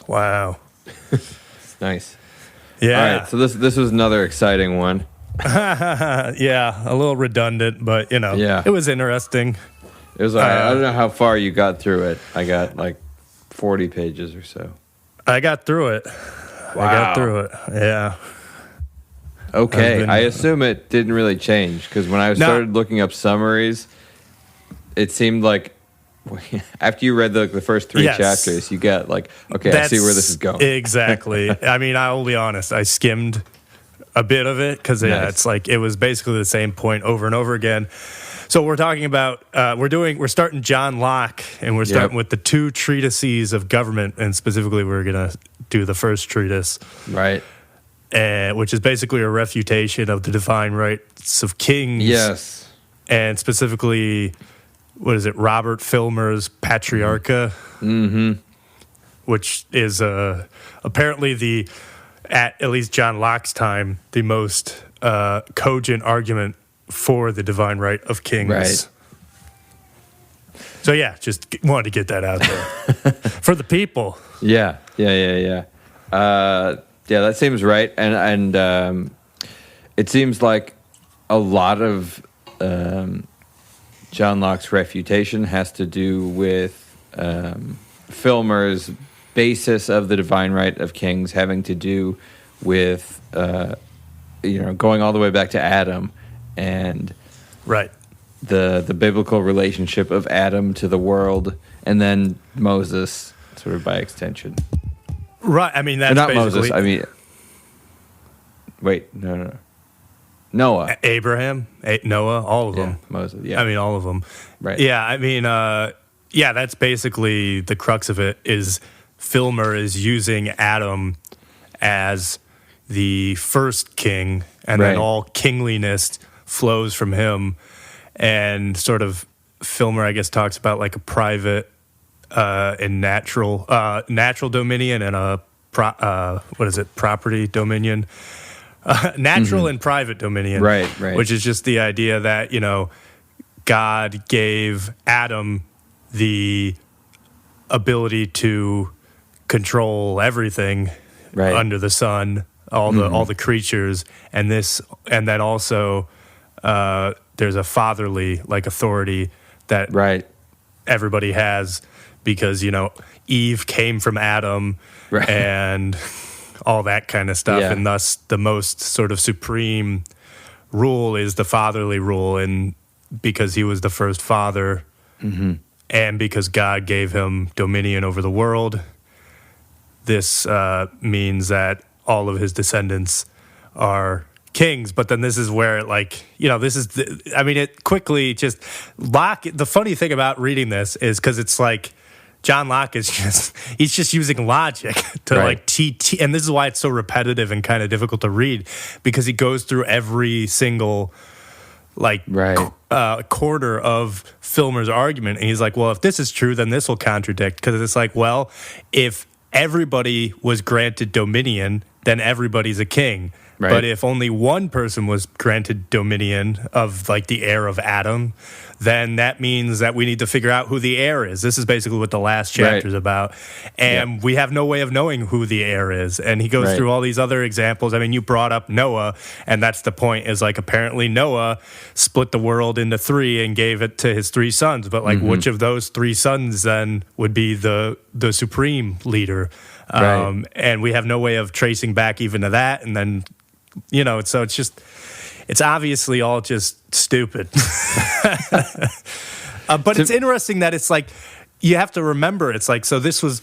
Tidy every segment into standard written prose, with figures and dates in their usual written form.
Wow. Nice. Yeah. All right, so this was another exciting one. Yeah, a little redundant, but Yeah. it was interesting. It was all right. I don't know how far you got through it. I got like 40 pages or so. I got through it. Wow. I got through it. Yeah. Okay, I assume it didn't really change because when I started looking up summaries, it seemed like after you read the first 3 chapters, you get like, okay, I see where this is going. Exactly. I mean, I will be honest. I skimmed a bit of it because it's like it was basically the same point over and over again. So we're talking about we're starting John Locke, and we're starting with the 2 treatises of government, and specifically we're gonna do the first treatise, right? Which is basically a refutation of the divine rights of kings. Yes. And specifically, what is it, Robert Filmer's Patriarcha, which is apparently at least John Locke's time, the most cogent argument for the divine right of kings. Right. So yeah, just wanted to get that out there for the people. Yeah. Yeah, that seems right, and it seems like a lot of John Locke's refutation has to do with Filmer's basis of the divine right of kings, having to do with going all the way back to Adam and the biblical relationship of Adam to the world, and then Moses, sort of by extension. Right, I mean, that's not basically... Moses, I mean... Wait, no. Noah. Abraham, Noah, all of them. Moses, yeah. I mean, all of them. Right. Yeah, I mean, that's basically the crux of it, is Filmer is using Adam as the first king, and then all kingliness flows from him, and sort of Filmer, I guess, talks about like a private and natural dominion and a property dominion, natural and private dominion, right, which is just the idea that God gave Adam the ability to control everything under the sun, all the creatures, and then also there's a fatherly authority that everybody has, because Eve came from Adam, and all that kind of stuff, and thus the most sort of supreme rule is the fatherly rule, and because he was the first father, and because God gave him dominion over the world, this means that all of his descendants are kings. But then this is where it quickly just Locke. The funny thing about reading this is because it's like John Locke is he's just using logic to and this is why it's so repetitive and kind of difficult to read, because he goes through every single quarter of Filmer's argument, and he's like, well, if this is true, then this will contradict, because it's like, well, if everybody was granted dominion, then everybody's a king. Right. But if only one person was granted dominion of the heir of Adam, then that means that we need to figure out who the heir is. This is basically what the last chapter is about. And we have no way of knowing who the heir is. And he goes through all these other examples. I mean, you brought up Noah, and that's the point, is apparently Noah split the world into 3 and gave it to his 3 sons. But which of those 3 sons then would be the supreme leader? And we have no way of tracing back even to that. And then, so it's just... It's obviously all just stupid. But it's interesting that it's you have to remember, it's so this was,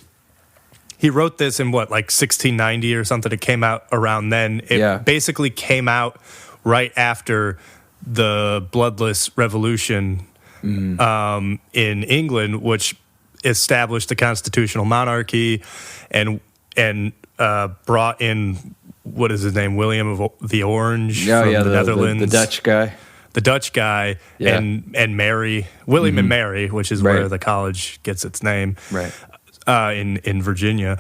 he wrote this in 1690 or something. It came out around then. It basically came out right after the Bloodless Revolution in England, which established the constitutional monarchy and brought in, what is his name? William of the Orange from the Netherlands. The Dutch guy. The Dutch guy, and Mary, William and Mary, which is where the college gets its name, in Virginia.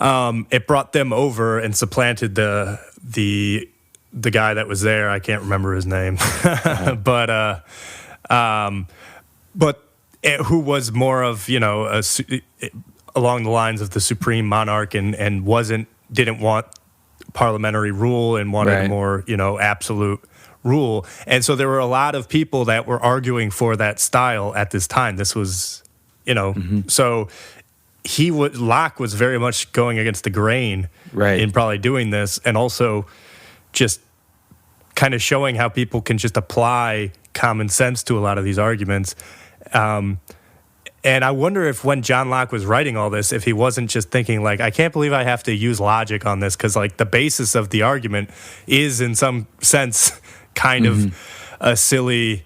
It brought them over and supplanted the guy that was there. I can't remember his name, but who was more of along the lines of the supreme monarch and didn't want parliamentary rule and wanted a more, absolute rule. And so there were a lot of people that were arguing for that style at this time. This was, so Locke was very much going against the grain in probably doing this, and also just kind of showing how people can just apply common sense to a lot of these arguments. And I wonder if when John Locke was writing all this, if he wasn't just thinking like, I can't believe I have to use logic on this, because like the basis of the argument is in some sense kind of a silly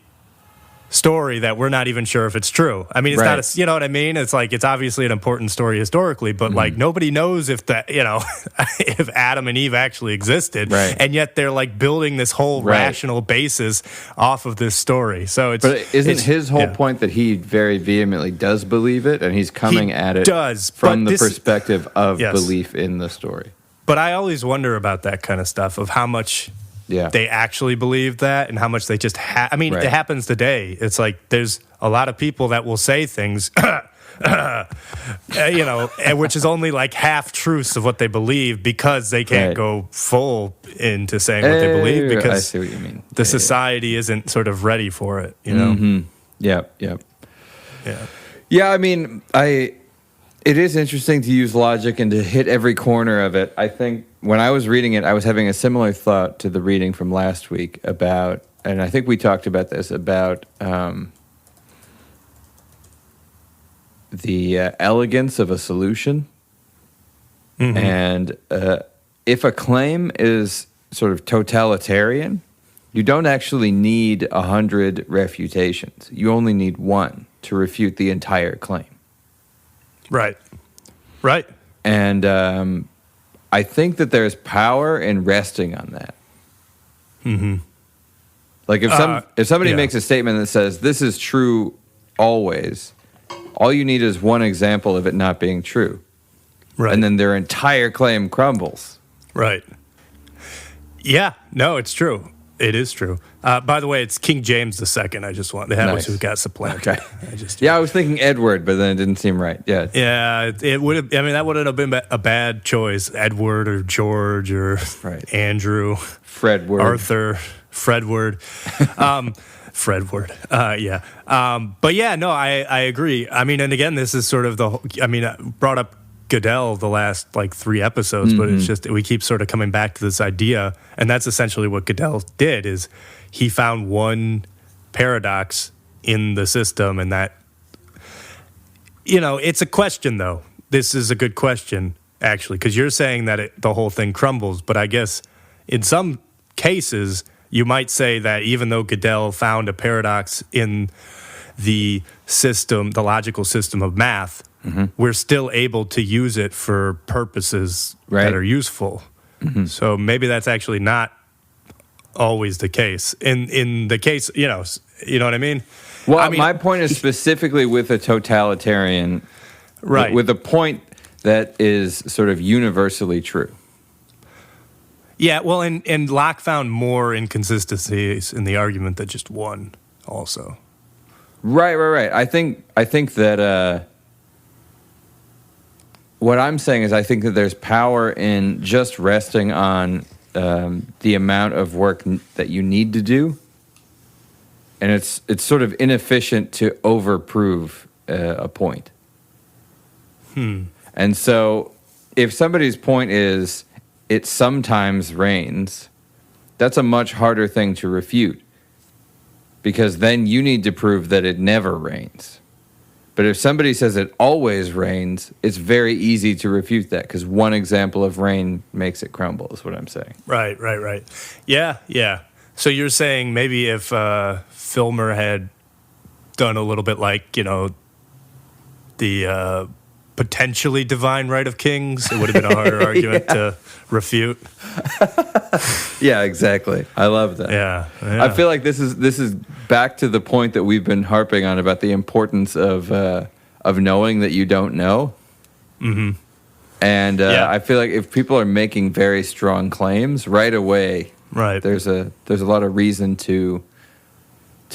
story that we're not even sure if it's true. I mean, it's not you know what I mean? It's like, it's obviously an important story historically, but like nobody knows if that, if Adam and Eve actually existed. And yet they're like building this whole rational basis off of this story. So isn't his whole point that he very vehemently does believe it, and he's coming at it from the perspective of belief in the story? But I always wonder about that kind of stuff, of how much they actually believe that and how much they just it happens today. It's like there's a lot of people that will say things, which is only like half truths of what they believe, because they can't go full into saying what they believe, because I see what you mean. The society isn't sort of ready for it, Yeah. I mean, it is interesting to use logic and to hit every corner of it. I think when I was reading it, I was having a similar thought to the reading from last week about, and I think we talked about this, about the elegance of a solution. And if a claim is sort of totalitarian, you don't actually need 100 refutations. You only need one to refute the entire claim. Right. And I think that there's power in resting on that. Like if somebody makes a statement that says this is true always, all you need is one example of it not being true. And then their entire claim crumbles. Yeah, no, it's true. It is true. By the way, it's King James II. I just want that was who got supplanted. I was thinking Edward, but then it didn't seem right. It would have. I mean, that wouldn't have been a bad choice. Edward or George or Andrew, Fredward, Arthur, Fredward, Fredward. But yeah, no, I agree. I mean, and again, this is sort of I brought up Gödel the last like 3 episodes, but it's just we keep sort of coming back to this idea, and that's essentially what Gödel did. Is he found one paradox in the system, and that it's a question though. This is a good question actually, because you're saying that the whole thing crumbles, but I guess in some cases you might say that even though Gödel found a paradox in the system, the logical system of math, we're still able to use it for purposes that are useful. So maybe that's actually not always the case. In the case, you know what I mean? Well, my point is specifically with a totalitarian, with a point that is sort of universally true. Yeah, well, and Locke found more inconsistencies in the argument than just one also. Right. I think that what I'm saying is I think that there's power in just resting on the amount of work that you need to do, and it's sort of inefficient to overprove a point. And so if somebody's point is it sometimes rains, that's a much harder thing to refute, because then you need to prove that it never rains. But if somebody says it always rains, it's very easy to refute that, because one example of rain makes it crumble, is what I'm saying. Right. Yeah. So you're saying maybe if Filmer had done a little bit like, the potentially divine right of kings, it would have been a harder argument to refute. Yeah, exactly. I love that. Yeah. I feel like this is back to the point that we've been harping on about the importance of knowing that you don't know. And I feel like if people are making very strong claims right away, there's a lot of reason to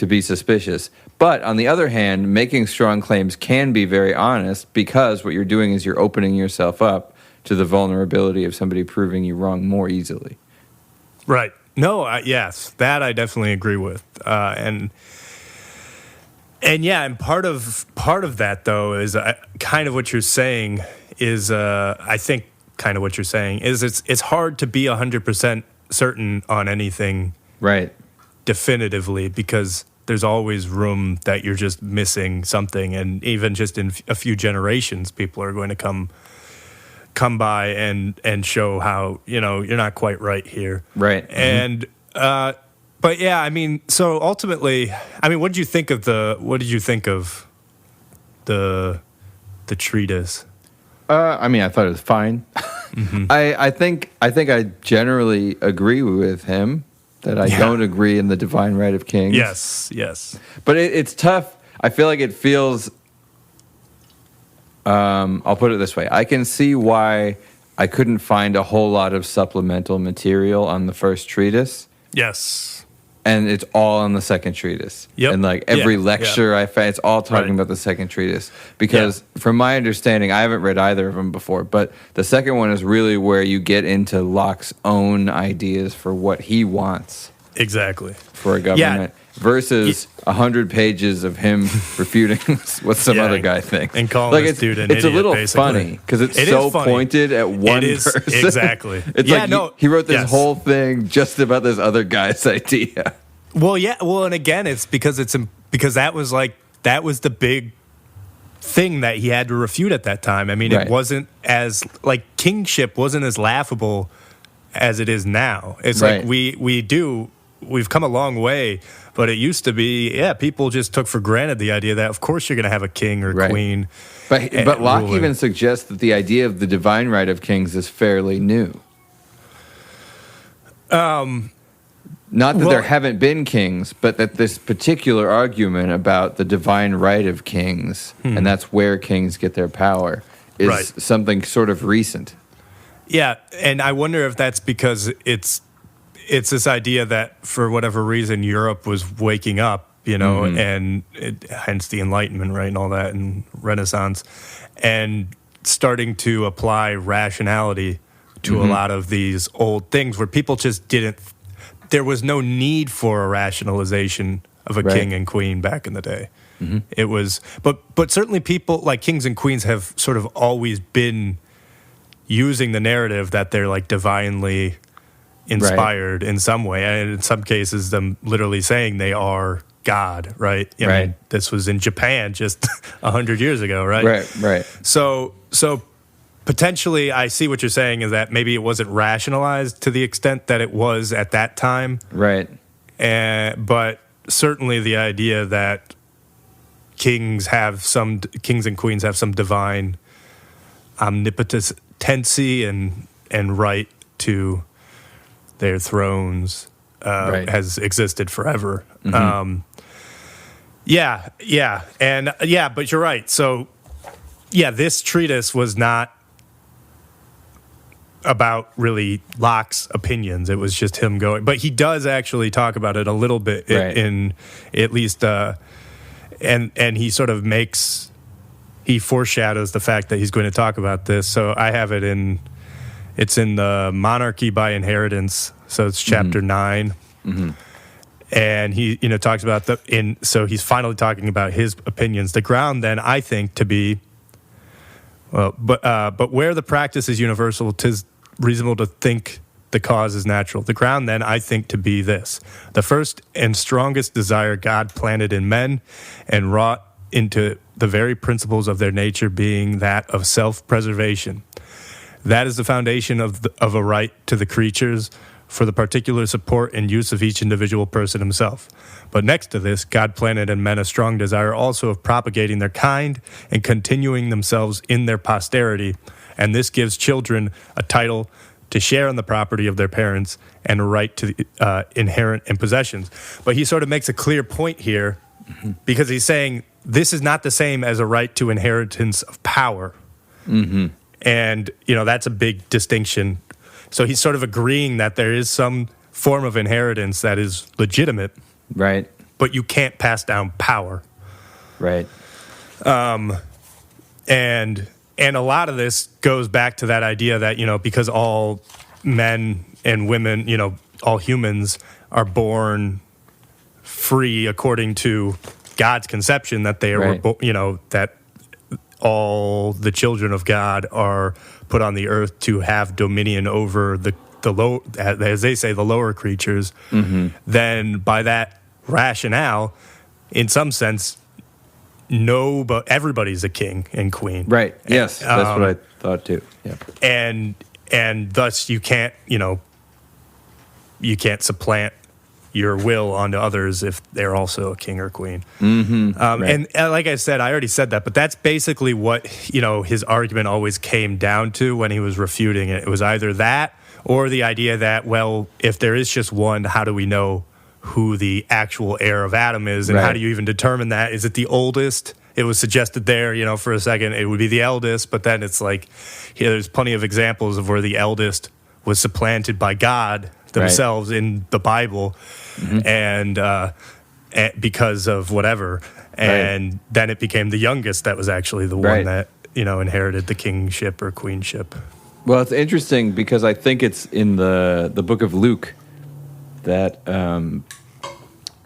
be suspicious. But on the other hand, making strong claims can be very honest, because what you're doing is you're opening yourself up to the vulnerability of somebody proving you wrong more easily. Right. No, yes, that I definitely agree with. And part of that though is kind of what you're saying is I think kind of what you're saying is it's hard to be 100% certain on anything, right, definitively, because there's always room that you're just missing something, and even just in a few generations, people are going to come by and show how, you're not quite right here. Right. And but yeah, I mean, so ultimately, I mean, what did you think of the treatise? I mean, I thought it was fine. Mm-hmm. I think I generally agree with him that I don't agree in the divine right of kings. Yes. But it's tough. I feel like it feels. I'll put it this way. I can see why I couldn't find a whole lot of supplemental material on the first treatise. Yes. And it's all on the second treatise. Yep. And like every lecture I find, it's all talking about the second treatise. Because from my understanding, I haven't read either of them before, but the second one is really where you get into Locke's own ideas for what he wants. Exactly. For a government. Versus 100 pages of him refuting what some other guy thinks. And calling this dude an idiot, it's a little basically. funny, because it's so pointed at one person. Exactly. It's he wrote this whole thing just about this other guy's idea. Well, yeah. Well, and again, it's because that was the big thing that he had to refute at that time. I mean, it wasn't as, kingship wasn't as laughable as it is now. It's like we've come a long way, but it used to be, people just took for granted the idea that, of course, you're going to have a king or queen. But Locke even suggests that the idea of the divine right of kings is fairly new. Not that there haven't been kings, but that this particular argument about the divine right of kings, and that's where kings get their power, is something sort of recent. Yeah, and I wonder if that's because it's this idea that for whatever reason Europe was waking up, and hence the Enlightenment, right, and all that, and Renaissance, and starting to apply rationality to a lot of these old things where people just didn't. There was no need for a rationalization of a king and queen back in the day. Mm-hmm. It was, but certainly people like kings and queens have sort of always been using the narrative that they're like divinely inspired in some way, and in some cases them literally saying they are God, right? I mean, this was in Japan just 100 years ago, right? Right. So potentially I see what you're saying is that maybe it wasn't rationalized to the extent that it was at that time. Right. But certainly the idea that kings and queens have some divine omnipotency and right to their thrones has existed forever. Mm-hmm. But you're right. So, this treatise was not about really Locke's opinions. It was just him going. But he does actually talk about it a little bit in at least, and he sort of he foreshadows the fact that he's going to talk about this. So I have it it's in the Monarchy by Inheritance. So it's chapter 9. Mm-hmm. And he, talks about so he's finally talking about his opinions. The ground then, I think, to be, but where the practice is universal, 'tis reasonable to think the cause is natural. The ground then, I think, to be this: the first and strongest desire God planted in men and wrought into the very principles of their nature, being that of self-preservation. That is the foundation of a right to the creatures for the particular support and use of each individual person himself. But next to this, God planted in men a strong desire also of propagating their kind and continuing themselves in their posterity, and this gives children a title to share in the property of their parents and a right to inherent in possessions. But he sort of makes a clear point here, because he's saying this is not the same as a right to inheritance of power. Mm-hmm. And, that's a big distinction. So he's sort of agreeing that there is some form of inheritance that is legitimate. Right. but you can't pass down power. Right. And a lot of this goes back to that idea that, because all men and women, all humans are born free according to God's conception, that they are, that all the children of God are put on the earth to have dominion over the low, as they say, the lower creatures. Then by that rationale, in some sense, but everybody's a king and queen. Right. Yes, that's what I thought too. Yeah. And thus you can't supplant your will onto others if they're also a king or queen. Right. And like I said, I already said that, but that's basically what, his argument always came down to when he was refuting it. It was either that or the idea that, well, if there is just one, how do we know who the actual heir of Adam is, and how do you even determine that? Is it the oldest? It was suggested there, for a second, it would be the eldest, but then it's like, there's plenty of examples of where the eldest was supplanted by God themselves in the Bible, and because of whatever, and then it became the youngest that was actually the one that, inherited the kingship or queenship. Well, it's interesting because I think it's in the book of Luke that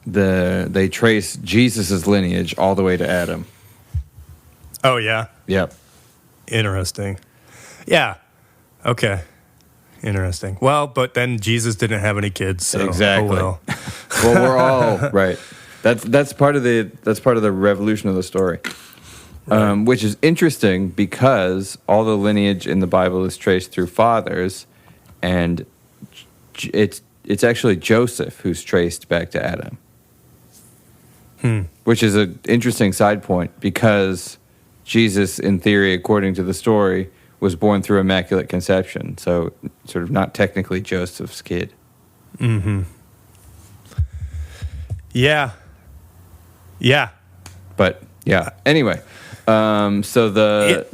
they trace Jesus' lineage all the way to Adam. Oh, yeah? Yep. Interesting. Yeah. Okay. Interesting. Well, but then Jesus didn't have any kids, so exactly. Oh, well. Well, we're all right. That's part of the revolution of the story, which is interesting because all the lineage in the Bible is traced through fathers, and it's actually Joseph who's traced back to Adam, which is an interesting side point because Jesus, in theory, according to the story, was born through immaculate conception, so sort of not technically Joseph's kid. Yeah. But yeah. Anyway, so the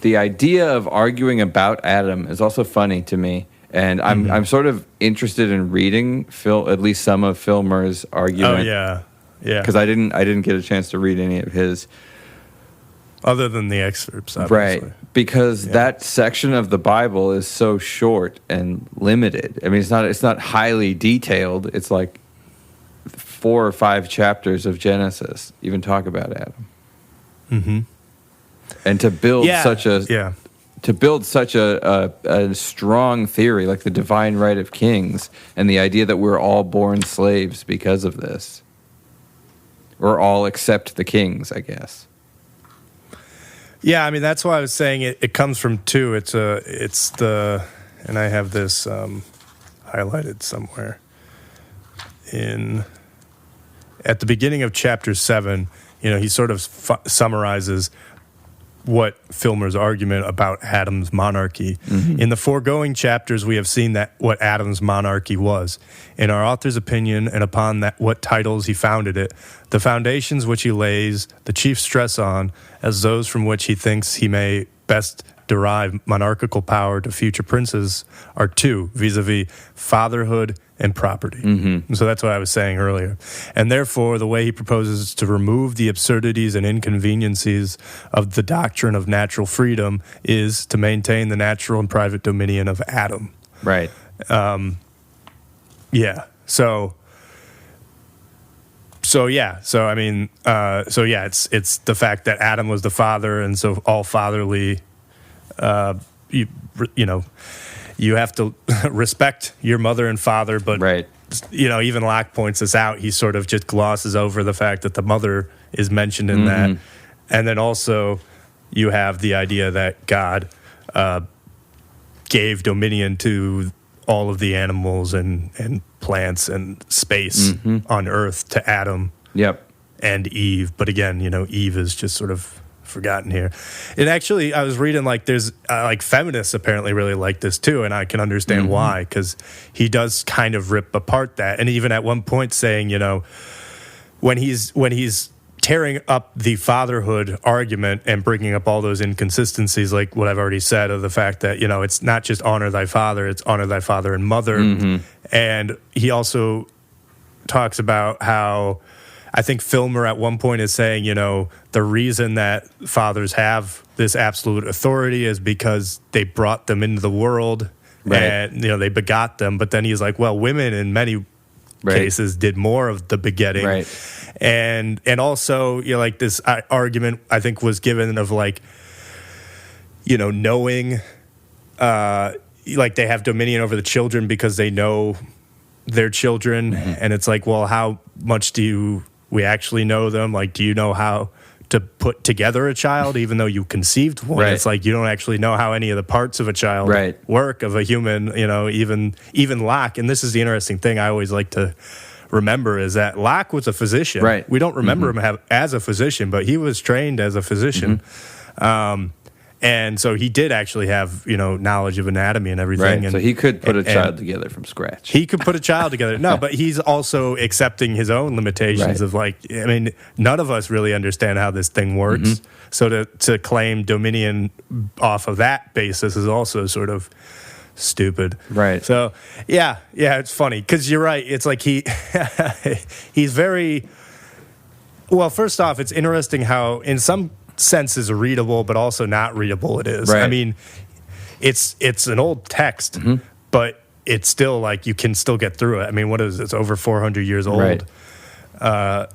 idea of arguing about Adam is also funny to me. And I'm sort of interested in reading at least some of Filmer's argument. Oh yeah. Because I didn't get a chance to read any of his, other than the excerpts, obviously. Right? Because that section of the Bible is so short and limited. I mean, it's not highly detailed. It's like 4 or 5 chapters of Genesis even talk about Adam. And to build such a strong theory like the divine right of kings and the idea that we're all born slaves because of this, or all except the kings, I guess. Yeah, I mean that's why I was saying it comes from 2. And I have this highlighted somewhere at the beginning of chapter 7. He sort of summarizes what Filmer's argument about Adam's monarchy. In the foregoing chapters, we have seen that what Adam's monarchy was. In our author's opinion, and upon what titles he founded it, the foundations which he lays the chief stress on, as those from which he thinks he may best derive monarchical power to future princes, are 2, vis-a-vis fatherhood and property. And so that's what I was saying earlier. And therefore, the way he proposes to remove the absurdities and inconveniencies of the doctrine of natural freedom is to maintain the natural and private dominion of Adam. Right. Yeah. So I mean, it's the fact that Adam was the father, and so all fatherly, you have to respect your mother and father, but even Locke points this out. He sort of just glosses over the fact that the mother is mentioned in that, and then also you have the idea that God gave dominion to all of the animals and plants and space on Earth to Adam and Eve. But again, Eve is just sort of forgotten here. And actually, I was reading there's feminists apparently really like this too, and I can understand why, because he does kind of rip apart that, and even at one point saying, when he's tearing up the fatherhood argument and bringing up all those inconsistencies, like what I've already said, of the fact that it's not just honor thy father, it's honor thy father and mother, and he also talks about how I think Filmer at one point is saying, the reason that fathers have this absolute authority is because they brought them into the world and, they begot them. But then he's like, well, women in many cases did more of the begetting. Right. And also, like this argument I think was given of like, knowing, like they have dominion over the children because they know their children. And it's like, well, how much do we actually know them? Like, do you know how to put together a child, even though you conceived one? It's like you don't actually know how any of the parts of a child work, of a human, even Locke. And this is the interesting thing I always like to remember is that Locke was a physician. We don't remember him as a physician, but he was trained as a physician. And so he did actually have, knowledge of anatomy and everything. And, so he could put a child together from scratch. He could put a child together. No, but he's also accepting his own limitations of like, none of us really understand how this thing works. So to claim dominion off of that basis is also sort of stupid. So, yeah, it's funny because you're right. It's like he's very, well, first off, it's interesting how in some senses readable, but also not readable it is. I mean, it's an old text, but it's still like you can still get through it. I mean, what is it? It's over 400 years old, or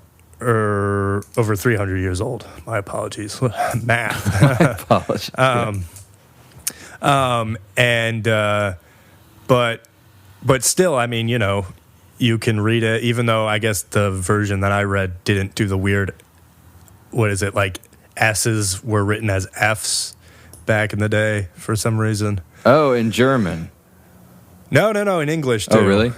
over 300 years old. My apologies. Math. My apologies. But still, I mean, you can read it, even though I guess the version that I read didn't do the weird, what is it, like S's were written as F's back in the day for some reason. Oh, in German? No, in English too. Oh, really?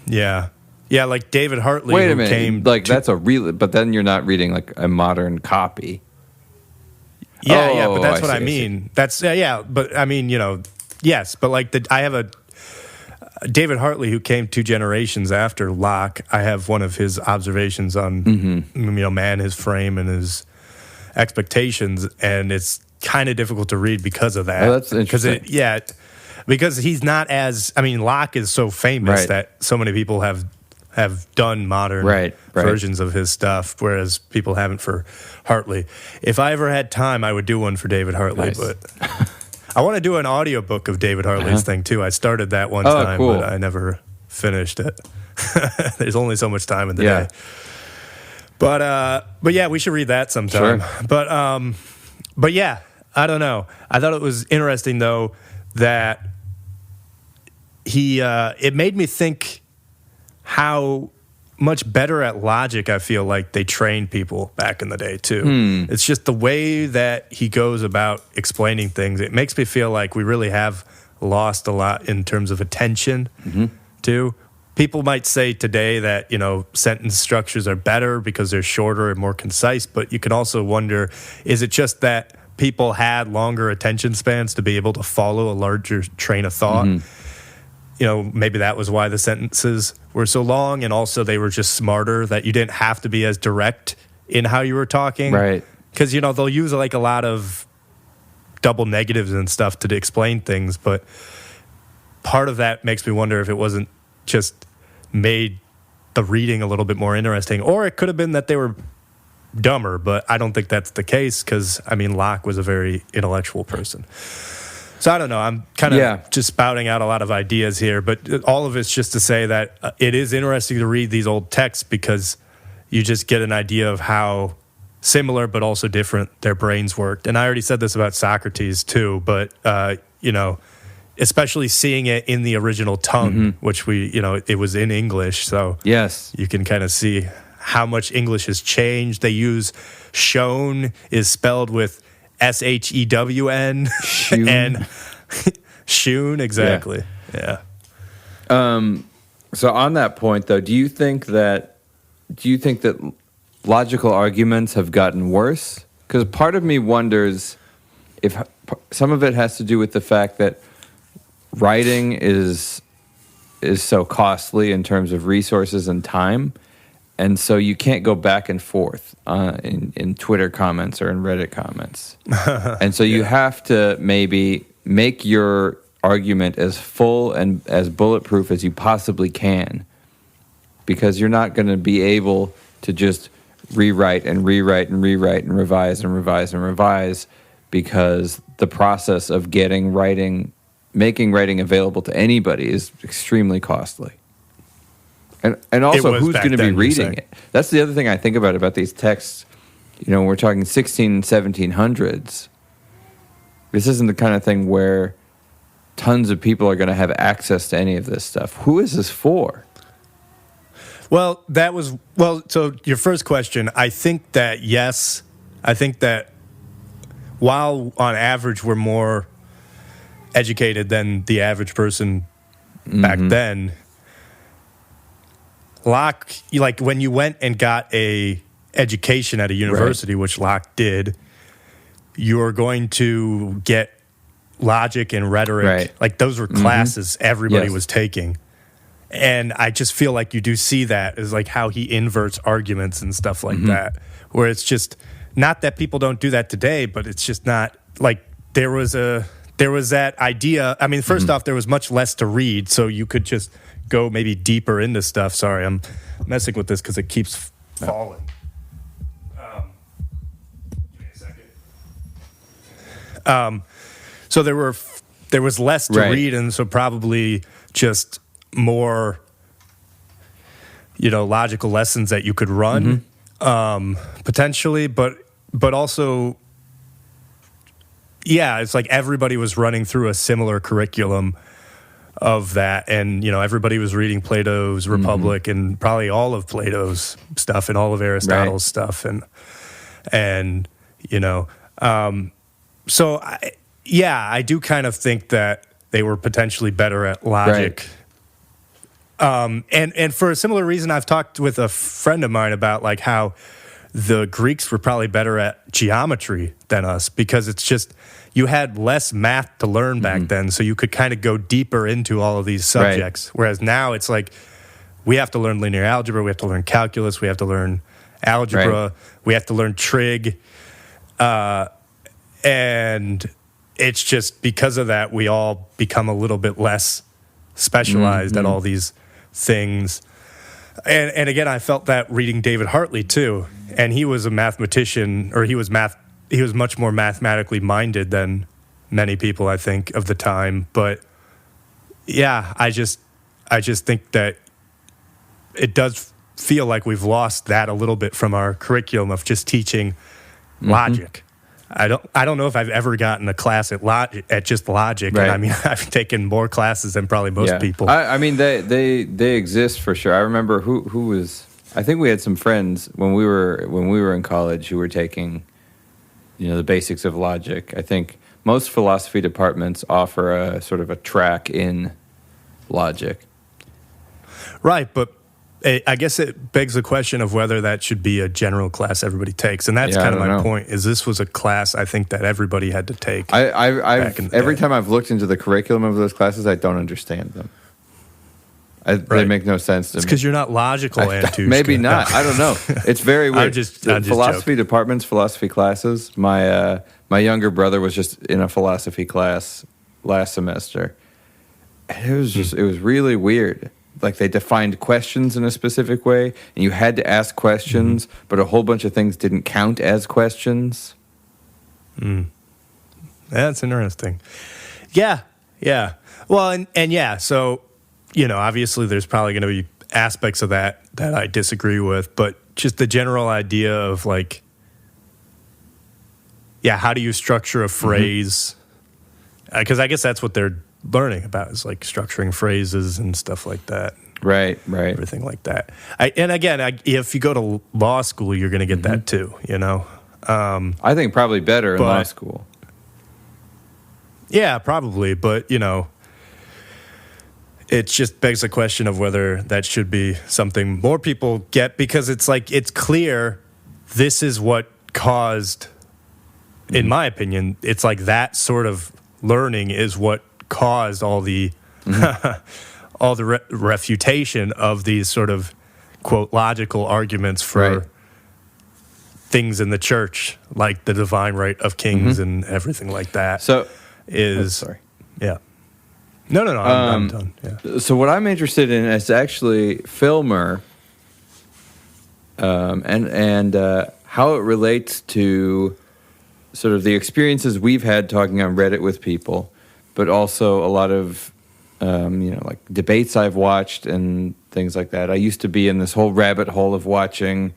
Yeah, like David Hartley. Wait a minute, that's a real, but then you're not reading like a modern copy. Yeah, but that's what I mean. That's but I mean, yes, but like I have a David Hartley who came 2 generations after Locke. I have one of his observations on man, his frame, and his expectations, and it's kind of difficult to read because of that. Oh, that's interesting. Because he's not as. I mean, Locke is so famous that so many people have done modern versions of his stuff, whereas people haven't for Hartley. If I ever had time, I would do one for David Hartley, but I want to do an audiobook of David Hartley's thing too. I started that one time, but I never finished it. There's only so much time in the day. But yeah, we should read that sometime. Sure. But yeah, I don't know. I thought it was interesting though that it made me think how much better at logic I feel like they trained people back in the day too. It's just the way that he goes about explaining things. It makes me feel like we really have lost a lot in terms of attention too. People might say today that, sentence structures are better because they're shorter and more concise, but you can also wonder, is it just that people had longer attention spans to be able to follow a larger train of thought? Maybe that was why the sentences were so long, and also they were just smarter, that you didn't have to be as direct in how you were talking. Because, they'll use like a lot of double negatives and stuff to explain things, but part of that makes me wonder if it wasn't just made the reading a little bit more interesting, or it could have been that they were dumber, but I don't think that's the case because, Locke was a very intellectual person. So I don't know. I'm kind of just spouting out a lot of ideas here, but all of it's just to say that it is interesting to read these old texts because you just get an idea of how similar but also different their brains worked. And I already said this about Socrates too, but, especially seeing it in the original tongue, which it was in English. So you can kind of see how much English has changed. They use shown is spelled with SHEWN and shoon, exactly. Yeah. So on that point, though, do you think that logical arguments have gotten worse? Because part of me wonders if some of it has to do with the fact that writing is so costly in terms of resources and time. And so you can't go back and forth in Twitter comments or in Reddit comments. And so you have to maybe make your argument as full and as bulletproof as you possibly can because you're not going to be able to just rewrite and rewrite and rewrite and revise and revise and revise, because the process of making writing available to anybody is extremely costly. And also, who's going to be reading it? That's the other thing I think about these texts. You know, we're talking 16, 1700s. This isn't the kind of thing where tons of people are going to have access to any of this stuff. Who is this for? Well, so your first question, I think that, yes. I think that while on average we're more educated than the average person back then, Locke, like when you went and got a education at a university, which Locke did, you're going to get logic and rhetoric. Right. Like those were classes everybody was taking. And I just feel like you do see that as like how he inverts arguments and stuff like that, where it's just not that people don't do that today, but it's just not like there was that idea. I mean, first off, there was much less to read, so you could just go maybe deeper into stuff. Sorry, I'm messing with this because it keeps falling. Give me a second. So there was less to read, and so probably just more, logical lessons that you could run, potentially, but also, it's like everybody was running through a similar curriculum of that, and everybody was reading Plato's Republic and probably all of Plato's stuff and all of Aristotle's stuff, and so I do kind of think that they were potentially better at logic. And for a similar reason, I've talked with a friend of mine about like how the Greeks were probably better at geometry than us, because it's just you had less math to learn back then, so you could kind of go deeper into all of these subjects. Whereas now it's like we have to learn linear algebra, we have to learn calculus, we have to learn algebra, we have to learn trig, and it's just because of that we all become a little bit less specialized at all these things. And again, I felt that reading David Hartley too, and he was a mathematician, or he was much more mathematically minded than many people, I think, of the time. But I just think that it does feel like we've lost that a little bit from our curriculum of just teaching logic. I don't know if I've ever gotten a class at just logic, and I mean I've taken more classes than probably most people. I mean they exist for sure. I remember who was. I think we had some friends when we were in college who were taking, the basics of logic. I think most philosophy departments offer a sort of a track in logic. Right, but I guess it begs the question of whether that should be a general class everybody takes, and that's kind of my point. Is this was a class I think that everybody had to take. Every time I've looked into the curriculum of those classes, I don't understand them. They make no sense to me. It's because you're not logical, Antushka. Maybe not. I don't know. It's very weird. I'm just philosophy joking. Departments, philosophy classes. My younger brother was just in a philosophy class last semester. It was really weird. Like they defined questions in a specific way, and you had to ask questions, but a whole bunch of things didn't count as questions. That's interesting. Yeah. Well, and so, obviously there's probably going to be aspects of that I disagree with, but just the general idea of like, how do you structure a phrase? Because I guess that's what they're learning about, is like structuring phrases and stuff like that. Right. Everything like that. If you go to law school, you're going to get that too, I think probably better in law school. Yeah, probably. But, it just begs the question of whether that should be something more people get, because it's like, it's clear this is what caused, in my opinion, it's like that sort of learning is what caused all the all the refutation of these sort of, quote, logical arguments for things in the church, like the divine right of kings and everything like that. So sorry. Yeah. No, I'm done. Yeah. So what I'm interested in is actually Filmer and how it relates to sort of the experiences we've had talking on Reddit with people, but also a lot of like debates I've watched and things like that. I used to be in this whole rabbit hole of watching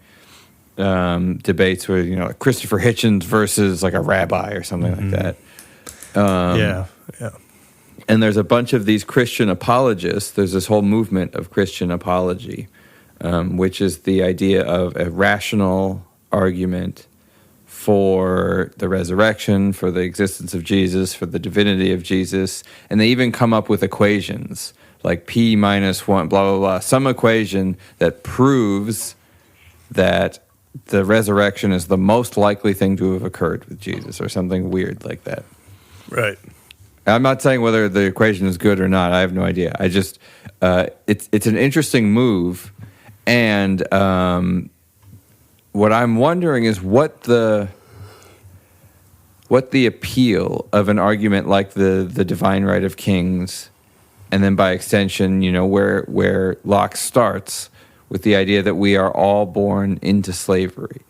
debates where like Christopher Hitchens versus like a rabbi or something like that. Yeah. And there's a bunch of these Christian apologists. There's this whole movement of Christian apology, which is the idea of a rational argument for the resurrection, for the existence of Jesus, for the divinity of Jesus. And they even come up with equations like P minus 1, blah, blah, blah, some equation that proves that the resurrection is the most likely thing to have occurred with Jesus or something weird like that. Right. I'm not saying whether the equation is good or not. I have no idea. I just, it's an interesting move. And what I'm wondering is what the appeal of an argument like the divine right of kings, and then by extension, where Locke starts with the idea that we are all born into slavery.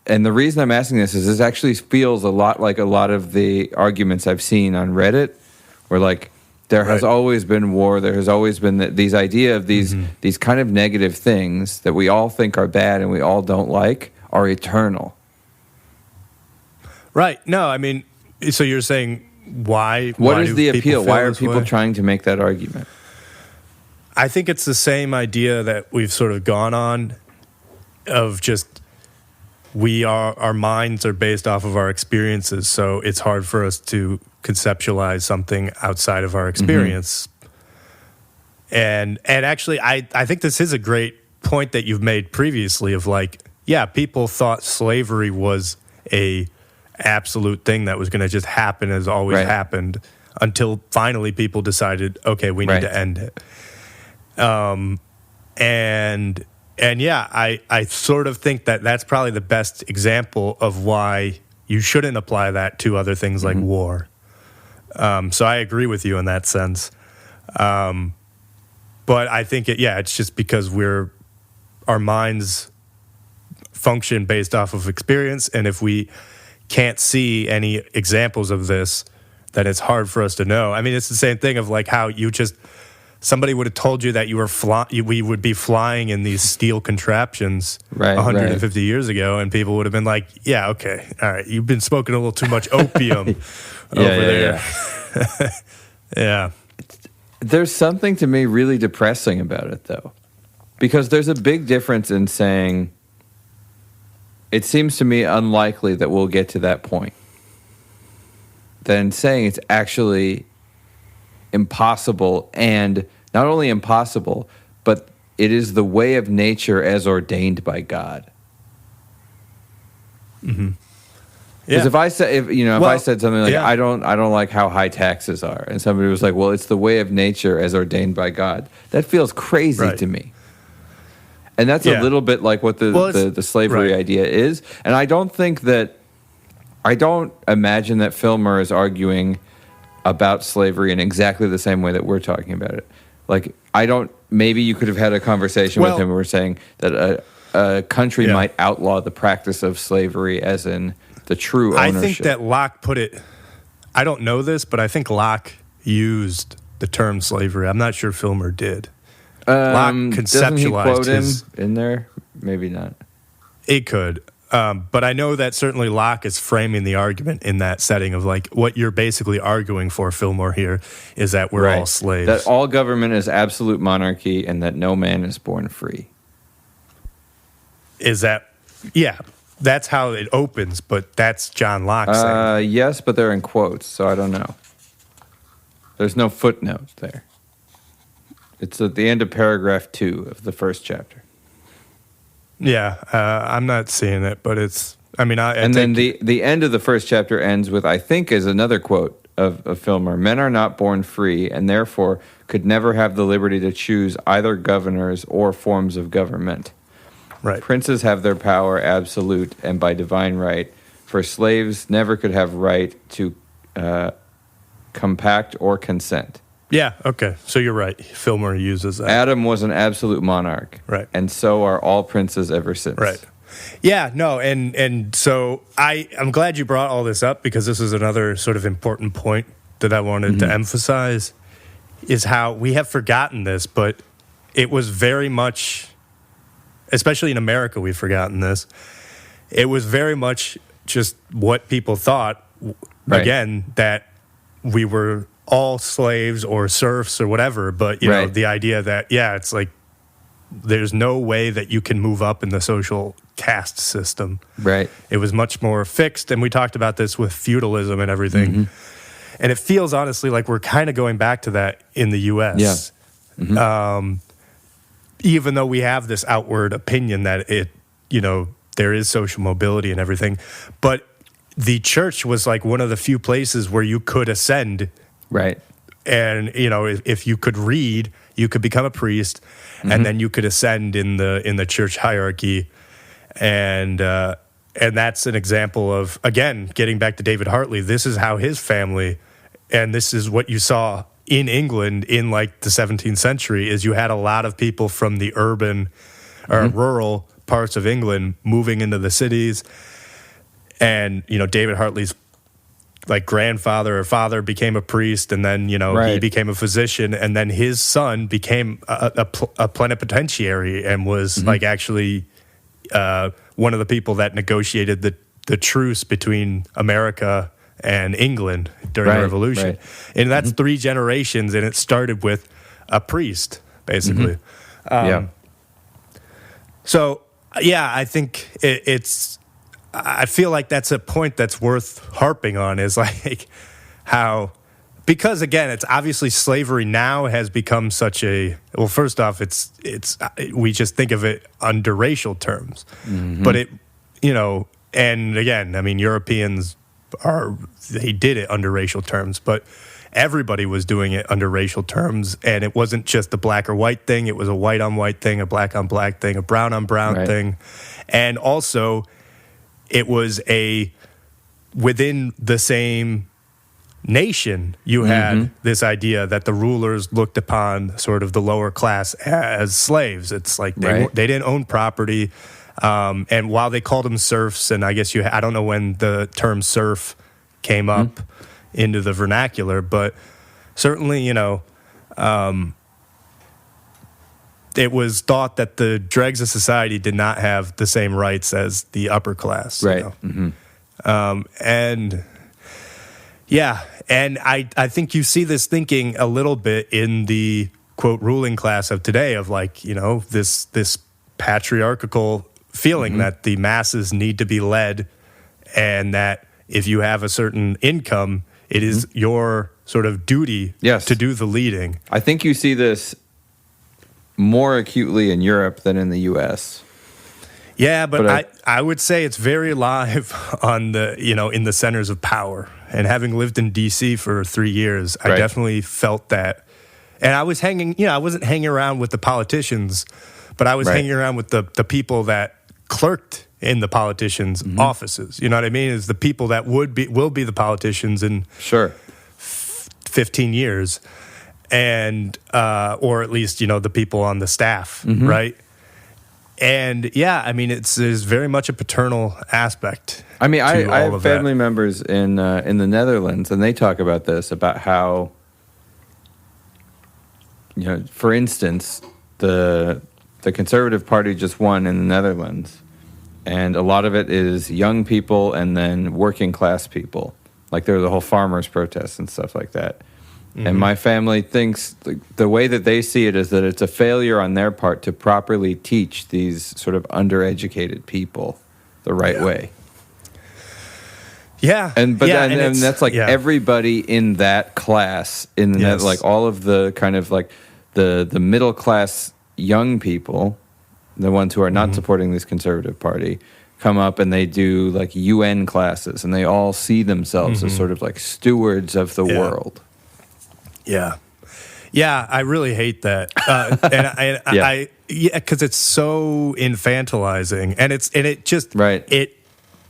And the reason I'm asking this is this actually feels a lot like a lot of the arguments I've seen on Reddit, where like there has always been war, there has always been these idea of these kind of negative things that we all think are bad and we all don't like are eternal. Right. No, I mean, so you're saying why? What is the appeal? Why are people trying to make that argument? I think it's the same idea that we've sort of gone on of just our minds are based off of our experiences, so it's hard for us to conceptualize something outside of our experience. And actually, I think this is a great point that you've made previously of like, yeah, people thought slavery was a absolute thing that was going to just happen as always happened until finally people decided, okay, we need to end it. And yeah, I sort of think that that's probably the best example of why you shouldn't apply that to other things like war. So I agree with you in that sense. But I think it's just because our minds function based off of experience, and if we can't see any examples of this, then it's hard for us to know. I mean, it's the same thing of like how somebody would have told you that we would be flying in these steel contraptions 150 years ago, and people would have been like, yeah, okay, all right, you've been smoking a little too much opium over there. Yeah. There's something to me really depressing about it, though, because there's a big difference in saying, it seems to me unlikely that we'll get to that point, than saying it's actually impossible, and not only impossible, but it is the way of nature as ordained by God. Because if I said, I said something like, I don't like how high taxes are, and somebody was like, well, it's the way of nature as ordained by God, that feels crazy to me. And that's a little bit like what the slavery idea is. And I don't imagine that Filmer is arguing about slavery in exactly the same way that we're talking about it. Like, maybe you could have had a conversation with him where we're saying that a country might outlaw the practice of slavery as in the true ownership. I think that Locke put it, I don't know this, but I think Locke used the term slavery. I'm not sure Filmer did. Locke conceptualized doesn't he quote him in there? Maybe not. It could. But I know that certainly Locke is framing the argument in that setting of like what you're basically arguing for, Fillmore, here is that we're all slaves. That all government is absolute monarchy and that no man is born free. Is that, that's how it opens, but that's John Locke saying. Yes, but they're in quotes, so I don't know. There's no footnote there. It's at the end of paragraph 2 of the first chapter. Yeah, I'm not seeing it, but it's, then the end of the first chapter ends with, I think, is another quote of Filmer. Men are not born free and therefore could never have the liberty to choose either governors or forms of government. Right. Princes have their power absolute and by divine right, for slaves never could have right to compact or consent. Yeah, okay. So you're right. Filmer uses that. Adam was an absolute monarch. Right. And so are all princes ever since. Right. Yeah, no, and so I'm glad you brought all this up, because this is another sort of important point that I wanted to emphasize, is how we have forgotten this, but it was very much, especially in America, we've forgotten this. It was very much just what people thought, again, that we were all slaves or serfs or whatever, but you know, the idea that, it's like there's no way that you can move up in the social caste system. Right. It was much more fixed, and we talked about this with feudalism and everything. And it feels honestly like we're kind of going back to that in the U.S. Yeah. Even though we have this outward opinion that there is social mobility and everything, but the church was like one of the few places where you could ascend. Right. And, if you could read, you could become a priest, and then you could ascend in the church hierarchy. And that's an example of, again, getting back to David Hartley, this is how his family, and this is what you saw in England in like the 17th century, is you had a lot of people from the urban or rural parts of England moving into the cities. And, David Hartley's like grandfather or father became a priest, and then, he became a physician, and then his son became a plenipotentiary and was like actually one of the people that negotiated the truce between America and England during the Revolution. And that's 3 generations, and it started with a priest, basically. So, I think I feel like that's a point that's worth harping on, is like how, because again, it's obviously slavery now has become such a, well, first off, it's we just think of it under racial terms, but it, and again, I mean, Europeans they did it under racial terms, but everybody was doing it under racial terms, and it wasn't just a black or white thing, it was a white on white thing, a black on black thing, a brown on brown thing, and also it was within the same nation, you had this idea that the rulers looked upon sort of the lower class as slaves. It's like they didn't own property. And while they called them serfs, and I guess I don't know when the term serf came up into the vernacular, but certainly, it was thought that the dregs of society did not have the same rights as the upper class. Right. And I think you see this thinking a little bit in the, quote, ruling class of today, of like, this patriarchal feeling that the masses need to be led, and that if you have a certain income, it is your sort of duty to do the leading. I think you see this more acutely in Europe than in the U.S. Yeah, but I would say it's very live on the, in the centers of power. And having lived in D.C. for 3 years, I definitely felt that. And I was I wasn't hanging around with the politicians, but I was hanging around with the people that clerked in the politicians' offices. You know what I mean? Is the people that will be the politicians in 15 years. And or at least the people on the staff, right? And there's very much a paternal aspect. I mean, I have family members in the Netherlands, and they talk about this, about how, for instance, the Conservative Party just won in the Netherlands, and a lot of it is young people and then working class people, like there were the whole farmers' protests and stuff like that. And my family thinks the way that they see it is that it's a failure on their part to properly teach these sort of undereducated people the right way. Yeah. And that's like everybody in that class, in the net, like all of the kind of like the middle class young people, the ones who are not supporting this conservative party, come up and they do like UN classes, and they all see themselves as sort of like stewards of the world. Yeah. Yeah, I really hate that. Because it's so infantilizing, and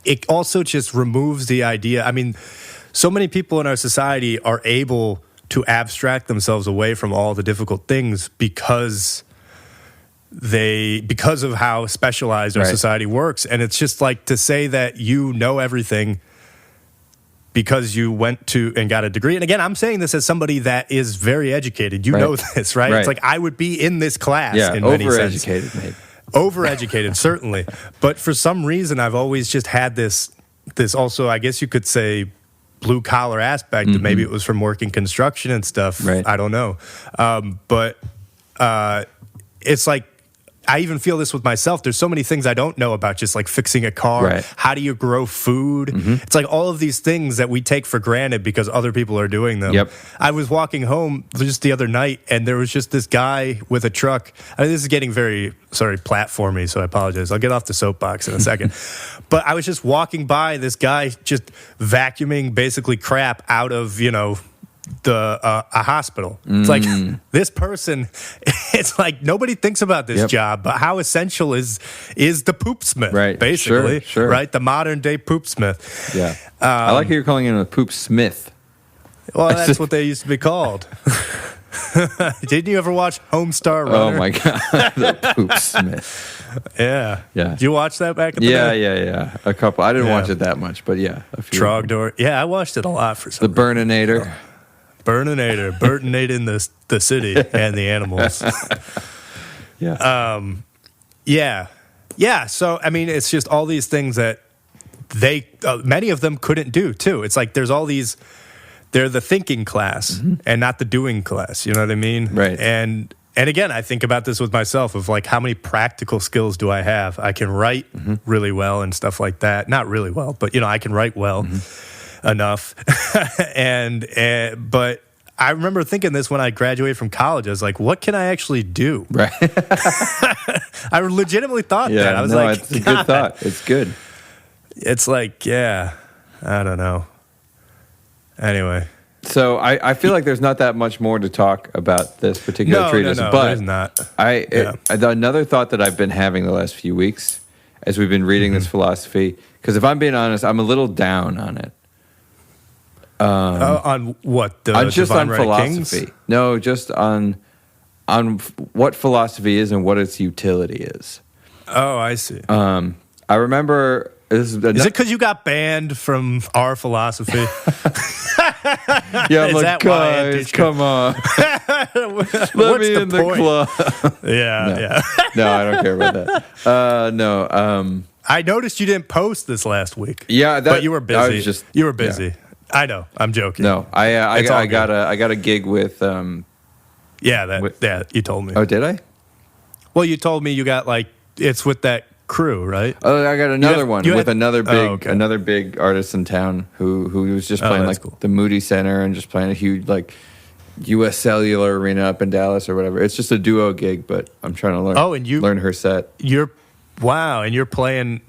it also just removes the idea. I mean, so many people in our society are able to abstract themselves away from all the difficult things because of how specialized our society works. And it's just like to say that you know everything because you went to and got a degree. And again, I'm saying this as somebody that is very educated. You know this, right? It's like I would be in this class in many senses. Overeducated, maybe. Overeducated, certainly. But for some reason, I've always just had this also, I guess you could say, blue collar aspect. Maybe it was from working construction and stuff. Right. I don't know. But it's like, I even feel this with myself. There's so many things I don't know about, just like fixing a car. Right. How do you grow food? It's like all of these things that we take for granted because other people are doing them. Yep. I was walking home just the other night, and there was just this guy with a truck. I mean, this is getting very, platformy, so I apologize. I'll get off the soapbox in a second. But I was just walking by this guy just vacuuming basically crap out of, a hospital. It's like this person, it's like nobody thinks about this job, but how essential is the poopsmith, basically, sure. Right? The modern day poopsmith. Yeah. I like how you're calling him a poopsmith. Well, that's what they used to be called. Didn't you ever watch Homestar Runner? Oh my God, the poopsmith. Yeah. Did you watch that back in the day? Yeah. A couple. I didn't watch it that much, but yeah. A few. Trogdor. Yeah, I watched it a lot for some reason. Burninator. Burninating the city and the animals. Yeah. So, I mean, it's just all these things that many of them couldn't do, too. It's like there's all these, they're the thinking class and not the doing class. You know what I mean? Right. And again, I think about this with myself of like, how many practical skills do I have? I can write really well and stuff like that. Not really well, but, I can write well. Enough. But I remember thinking this when I graduated from college. I was like, what can I actually do? Right. I legitimately thought that. I was like, it's a good thought. It's good. It's like, I don't know. Anyway. So I feel like there's not that much more to talk about this particular treatise. No, but there's not. Another thought that I've been having the last few weeks as we've been reading this philosophy, because if I'm being honest, I'm a little down on it. On what? Just on philosophy. Kings? No, just on what philosophy is and what its utility is. Oh, I see. I remember... Is it because you got banned from our philosophy? Yeah, I'm like, guys, come on. Let me in the club. Yeah. No, I don't care about that. No. I noticed you didn't post this last week. Yeah, but you were busy. You were busy. Yeah. I know. I'm joking. No, I got a gig with. You told me. Oh, did I? Well, you told me you got it's with that crew, right? Oh, I got another one with another big artist in town who was just playing cool. The Moody Center and just playing a huge U.S. Cellular Arena up in Dallas or whatever. It's just a duo gig, but I'm trying to learn. Learn her set. And you're playing.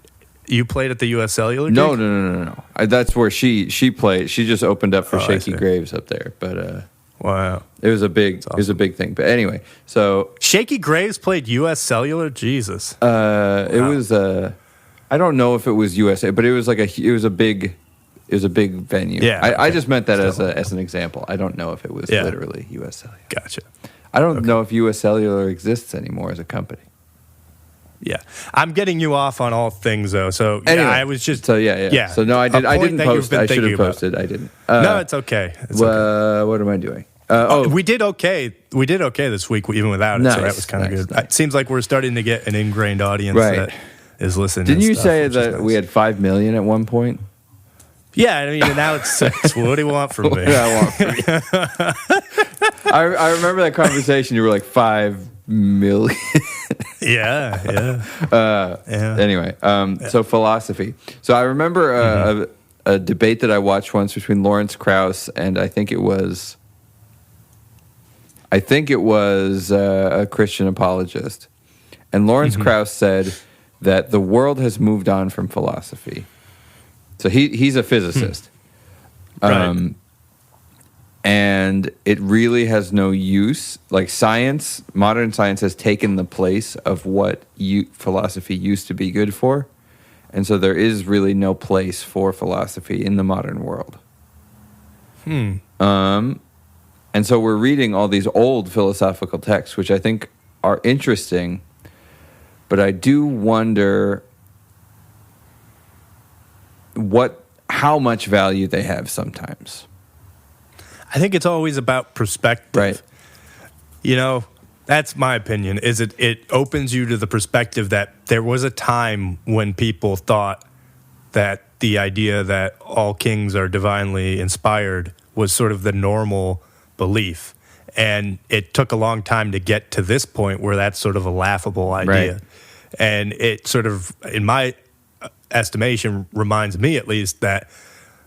You played at the U.S. Cellular gig? No. That's where she played. She just opened up for Shaky Graves up there. But wow, it was a big thing. But anyway, so Shaky Graves played U.S. Cellular. Jesus. It was I don't know if it was USA, but it was a big venue. Yeah, I just meant that as an example. I don't know if it was literally U.S. Cellular. Gotcha. I don't know if U.S. Cellular exists anymore as a company. Yeah, I'm getting you off on all things though. So anyway, I was just So no, I didn't post. I should have posted. I didn't. No, it's okay. What am I doing? We did okay. We did okay this week, even without it. So that was kind of good. Nice. It seems like we're starting to get an ingrained audience that is listening. Didn't you say that we had 5 million at one point? Yeah, I mean now it's 6. Well, what do you want from me? What do I want from you? I remember that conversation. You were like 5 million. Yeah. Anyway, so philosophy. So I remember a debate that I watched once between Lawrence Krauss and I think it was a Christian apologist. And Lawrence Krauss said that the world has moved on from philosophy. So he's a physicist. Right. And it really has no use. Like science, modern science has taken the place of what philosophy used to be good for. And so there is really no place for philosophy in the modern world. And so we're reading all these old philosophical texts, which I think are interesting, but I do wonder how much value they have sometimes. I think it's always about perspective. Right. You know, that's my opinion, is it opens you to the perspective that there was a time when people thought that the idea that all kings are divinely inspired was sort of the normal belief. And it took a long time to get to this point where that's sort of a laughable idea. Right. And it sort of, in my estimation, reminds me at least that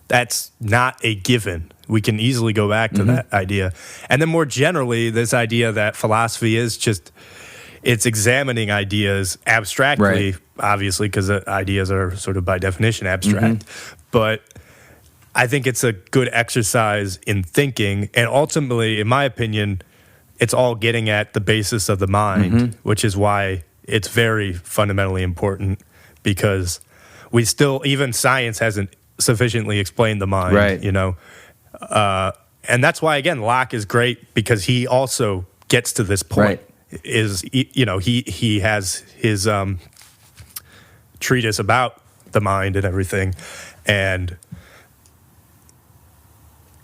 that's not a given. We can easily go back to that idea. And then more generally, this idea that philosophy is just, it's examining ideas abstractly, obviously, because ideas are sort of by definition abstract. But I think it's a good exercise in thinking. And ultimately, in my opinion, it's all getting at the basis of the mind, which is why it's very fundamentally important, because we still, even science hasn't sufficiently explained the mind, you know. And that's why, again, Locke is great, because he also gets to this point. Is, you know, he has his treatise about the mind and everything. And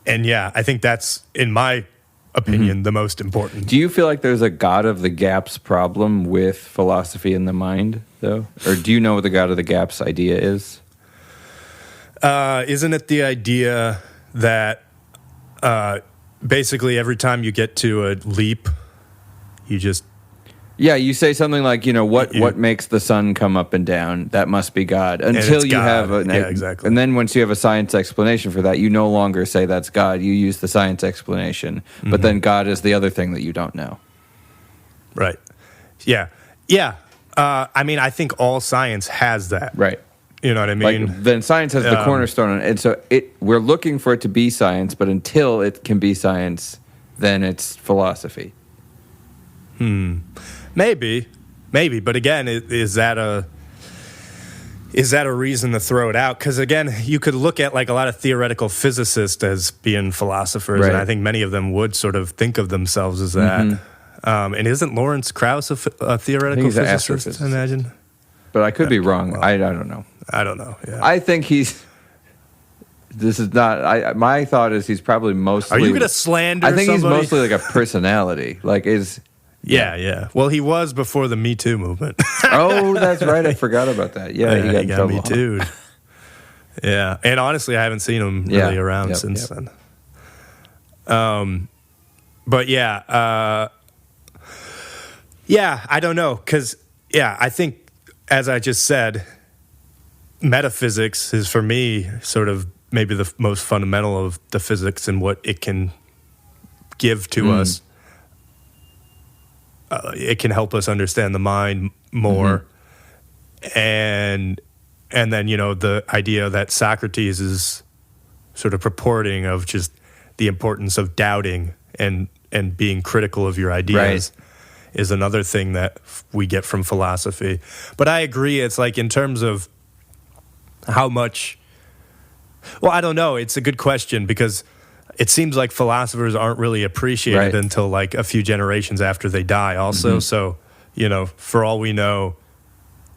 yeah, I think that's, in my opinion, the most important. Do you feel like there's a God of the gaps problem with philosophy and the mind, though? Or do you know what the God of the gaps idea is? Isn't it the idea that basically every time you get to a leap, you just... Yeah, you say something like, you know, what makes the sun come up and down? That must be God. Until you have exactly. And then once you have a science explanation for that, you no longer say that's God. You use the science explanation. But then God is the other thing that you don't know. Right. Yeah. Yeah. I mean, I think all science has that. Right. You know what I mean? Like, then science has the cornerstone on it. And so we're looking for it to be science, but until it can be science, then it's philosophy. Maybe, but again, is that a reason to throw it out? Because again, you could look at like a lot of theoretical physicists as being philosophers, and I think many of them would sort of think of themselves as that. And isn't Lawrence Krauss a theoretical physicist? I imagine, but I could be wrong. Well, I don't know. I don't know. Yeah. I think he's. This is not. My thought is he's probably mostly. Are you going to slander? I think somebody? He's mostly like a personality. Like is. Yeah. Well, he was before the Me Too movement. Oh, that's right. I forgot about that. Yeah, he got Me Too'd. Yeah, and honestly, I haven't seen him really around since then. But yeah, I don't know, because I think, as I just said, metaphysics is for me sort of maybe the most fundamental of the physics and what it can give to us. It can help us understand the mind more. And then, you know, the idea that Socrates is sort of purporting of just the importance of doubting and being critical of your ideas is another thing that we get from philosophy. But I agree, it's like in terms of how much... Well, I don't know. It's a good question, because it seems like philosophers aren't really appreciated until like a few generations after they die also. So, you know, for all we know,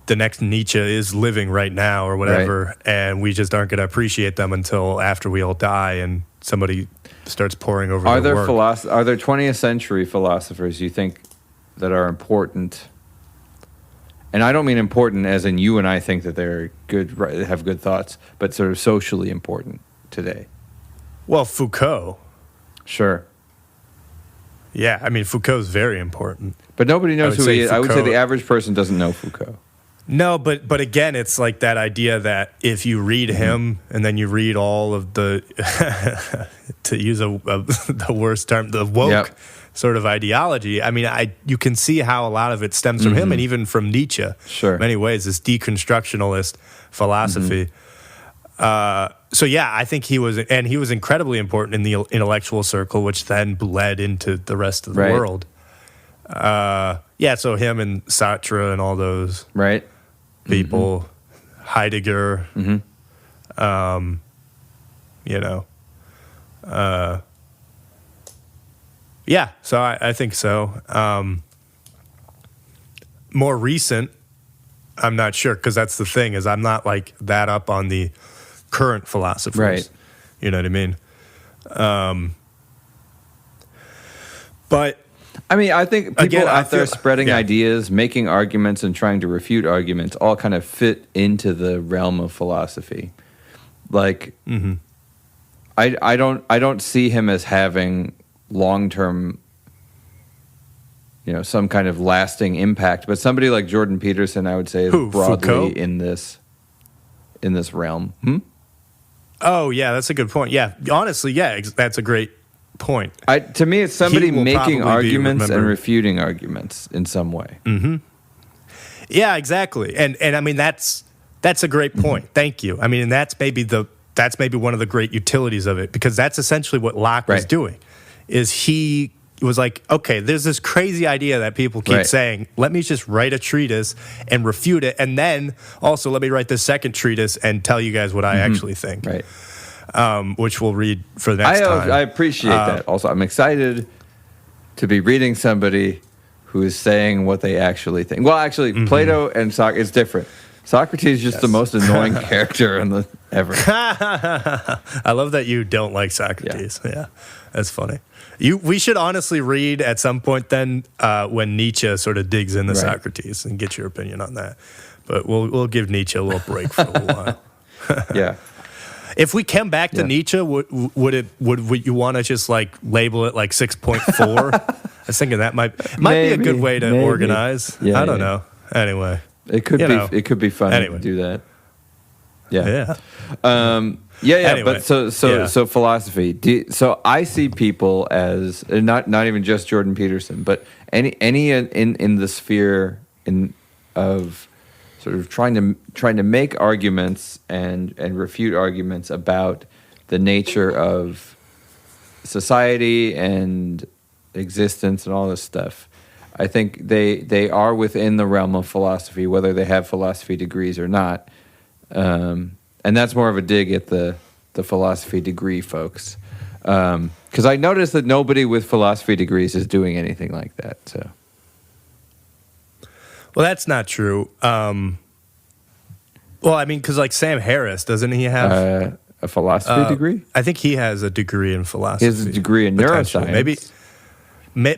the next Nietzsche is living right now or whatever, and we just aren't going to appreciate them until after we all die and somebody starts poring over their work. Are there 20th century philosophers you think that are important? And I don't mean important as in you and I think that they're good, have good thoughts, but sort of socially important today. Well, Foucault. Sure. Yeah, I mean, Foucault's very important. But nobody knows who he is. I would say the average person doesn't know Foucault. No, but again, it's like that idea that if you read him and then you read all of the, to use the worst term, the woke sort of ideology, I mean, you can see how a lot of it stems from him and even from Nietzsche. Sure. In many ways, this deconstructionalist philosophy. So yeah, I think he was incredibly important in the intellectual circle, which then bled into the rest of the world. So him and Sartre and all those people, Heidegger, you know, Yeah, so I think so. More recent, I'm not sure, because that's the thing, is I'm not like that up on the current philosophers. Right. You know what I mean? But I mean, I think people again, out there spreading yeah. ideas, making arguments, and trying to refute arguments all kind of fit into the realm of philosophy. Like, I don't see him as having long-term, some kind of lasting impact. But somebody like Jordan Peterson, I would say, is broadly Foucault? in this realm. Oh, yeah, that's a good point. Yeah, honestly, yeah, that's a great point. To me, it's somebody making arguments and remembered. refuting arguments in some way. Yeah, exactly. And I mean, that's a great point. Thank you. I mean, and that's maybe one of the great utilities of it, because that's essentially what Locke was doing. Is he was like, okay, there's this crazy idea that people keep saying, let me just write a treatise and refute it, and then also let me write this second treatise and tell you guys what I actually think. Right. Which we'll read for the next time. I appreciate that. Also, I'm excited to be reading somebody who is saying what they actually think. Well, actually, Plato and Socrates, it's different. Socrates is just the most annoying character ever. I love that you don't like Socrates. Yeah, that's funny. We should honestly read at some point then when Nietzsche sort of digs into Socrates and get your opinion on that. But we'll give Nietzsche a little break for a little while. Yeah. If we come back to Nietzsche, would you want to just like label it like 6.4? I was thinking that might be a good way to organize. I don't know. Anyway, it could be fun to do that. Yeah. Anyway, but so philosophy. So I see people as not even just Jordan Peterson, but any in the sphere of sort of trying to make arguments and refute arguments about the nature of society and existence and all this stuff. I think they are within the realm of philosophy, whether they have philosophy degrees or not. And that's more of a dig at the philosophy degree folks. Because I noticed that nobody with philosophy degrees is doing anything like that. So, well, that's not true. Well, I mean, because like Sam Harris, doesn't he have a philosophy degree? I think he has a degree in philosophy. He has a degree in neuroscience.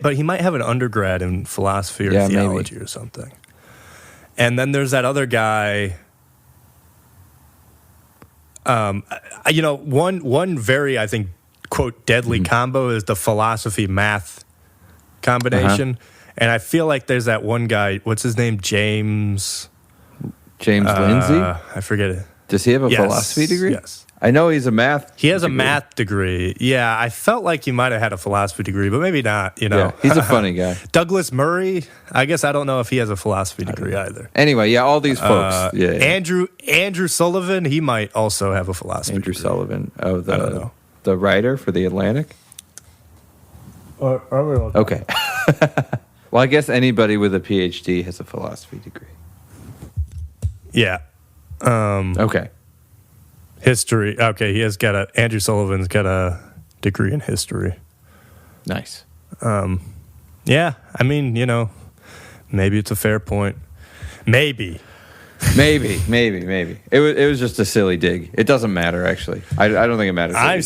But he might have an undergrad in philosophy or theology or something. And then there's that other guy. One very, I think, quote, deadly combo is the philosophy math combination. And I feel like there's that one guy, what's his name? James Lindsay? I forget it. Does he have a philosophy degree? Yes. I know he's a math. He has a math degree. Yeah, I felt like he might have had a philosophy degree, but maybe not. Yeah, he's a funny guy. Douglas Murray. I guess I don't know if he has a philosophy degree either. Anyway, all these folks. Andrew Sullivan. He might also have a philosophy. Andrew degree. Sullivan. Oh, the writer for the Atlantic. Okay. Well, I guess anybody with a PhD has a philosophy degree. Yeah. Okay. History. Okay, Andrew Sullivan's got a degree in history. Nice. Yeah, I mean, maybe it's a fair point. Maybe. Maybe. It was just a silly dig. It doesn't matter, actually. I don't think it matters. I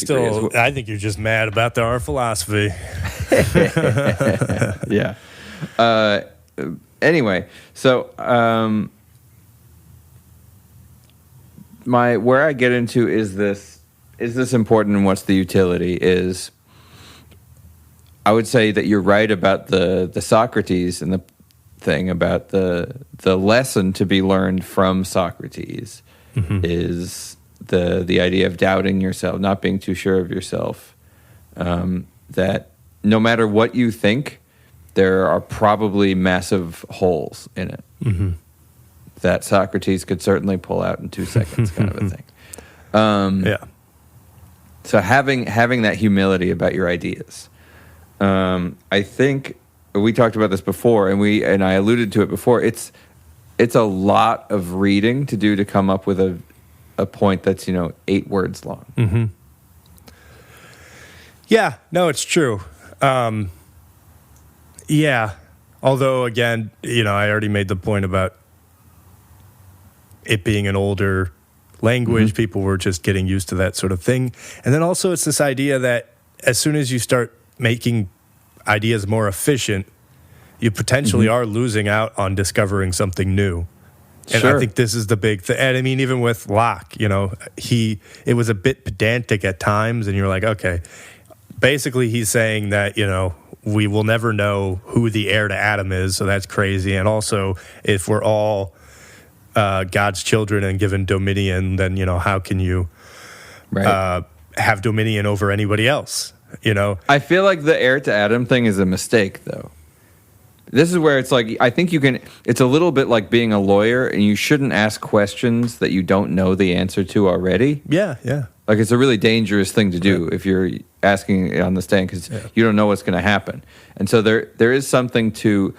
think you're just mad about our philosophy. Yeah. Anyway, so where I get into is this important and what's the utility is I would say that you're right about the Socrates and the thing about the lesson to be learned from Socrates is the idea of doubting yourself, not being too sure of yourself, that no matter what you think, there are probably massive holes in it. That Socrates could certainly pull out in 2 seconds, kind of a thing. So having that humility about your ideas, I think we talked about this before, and I alluded to it before. It's a lot of reading to do to come up with a point that's 8 words long. Yeah, no, it's true. Yeah. Although, again, I already made the point about it being an older language. Mm-hmm. People were just getting used to that sort of thing. And then also it's this idea that as soon as you start making ideas more efficient, you potentially are losing out on discovering something new. And I think this is the big thing. And I mean, even with Locke, it was a bit pedantic at times, and you're like, okay, basically he's saying that, we will never know who the heir to Adam is, so that's crazy. And also, if we're all God's children and given dominion, then, how can you have dominion over anybody else, I feel like the heir to Adam thing is a mistake, though. This is where it's like, I think it's a little bit like being a lawyer, and you shouldn't ask questions that you don't know the answer to already. Yeah, yeah. Like, it's a really dangerous thing to do if you're asking on the stand, because you don't know what's going to happen. And so there is something to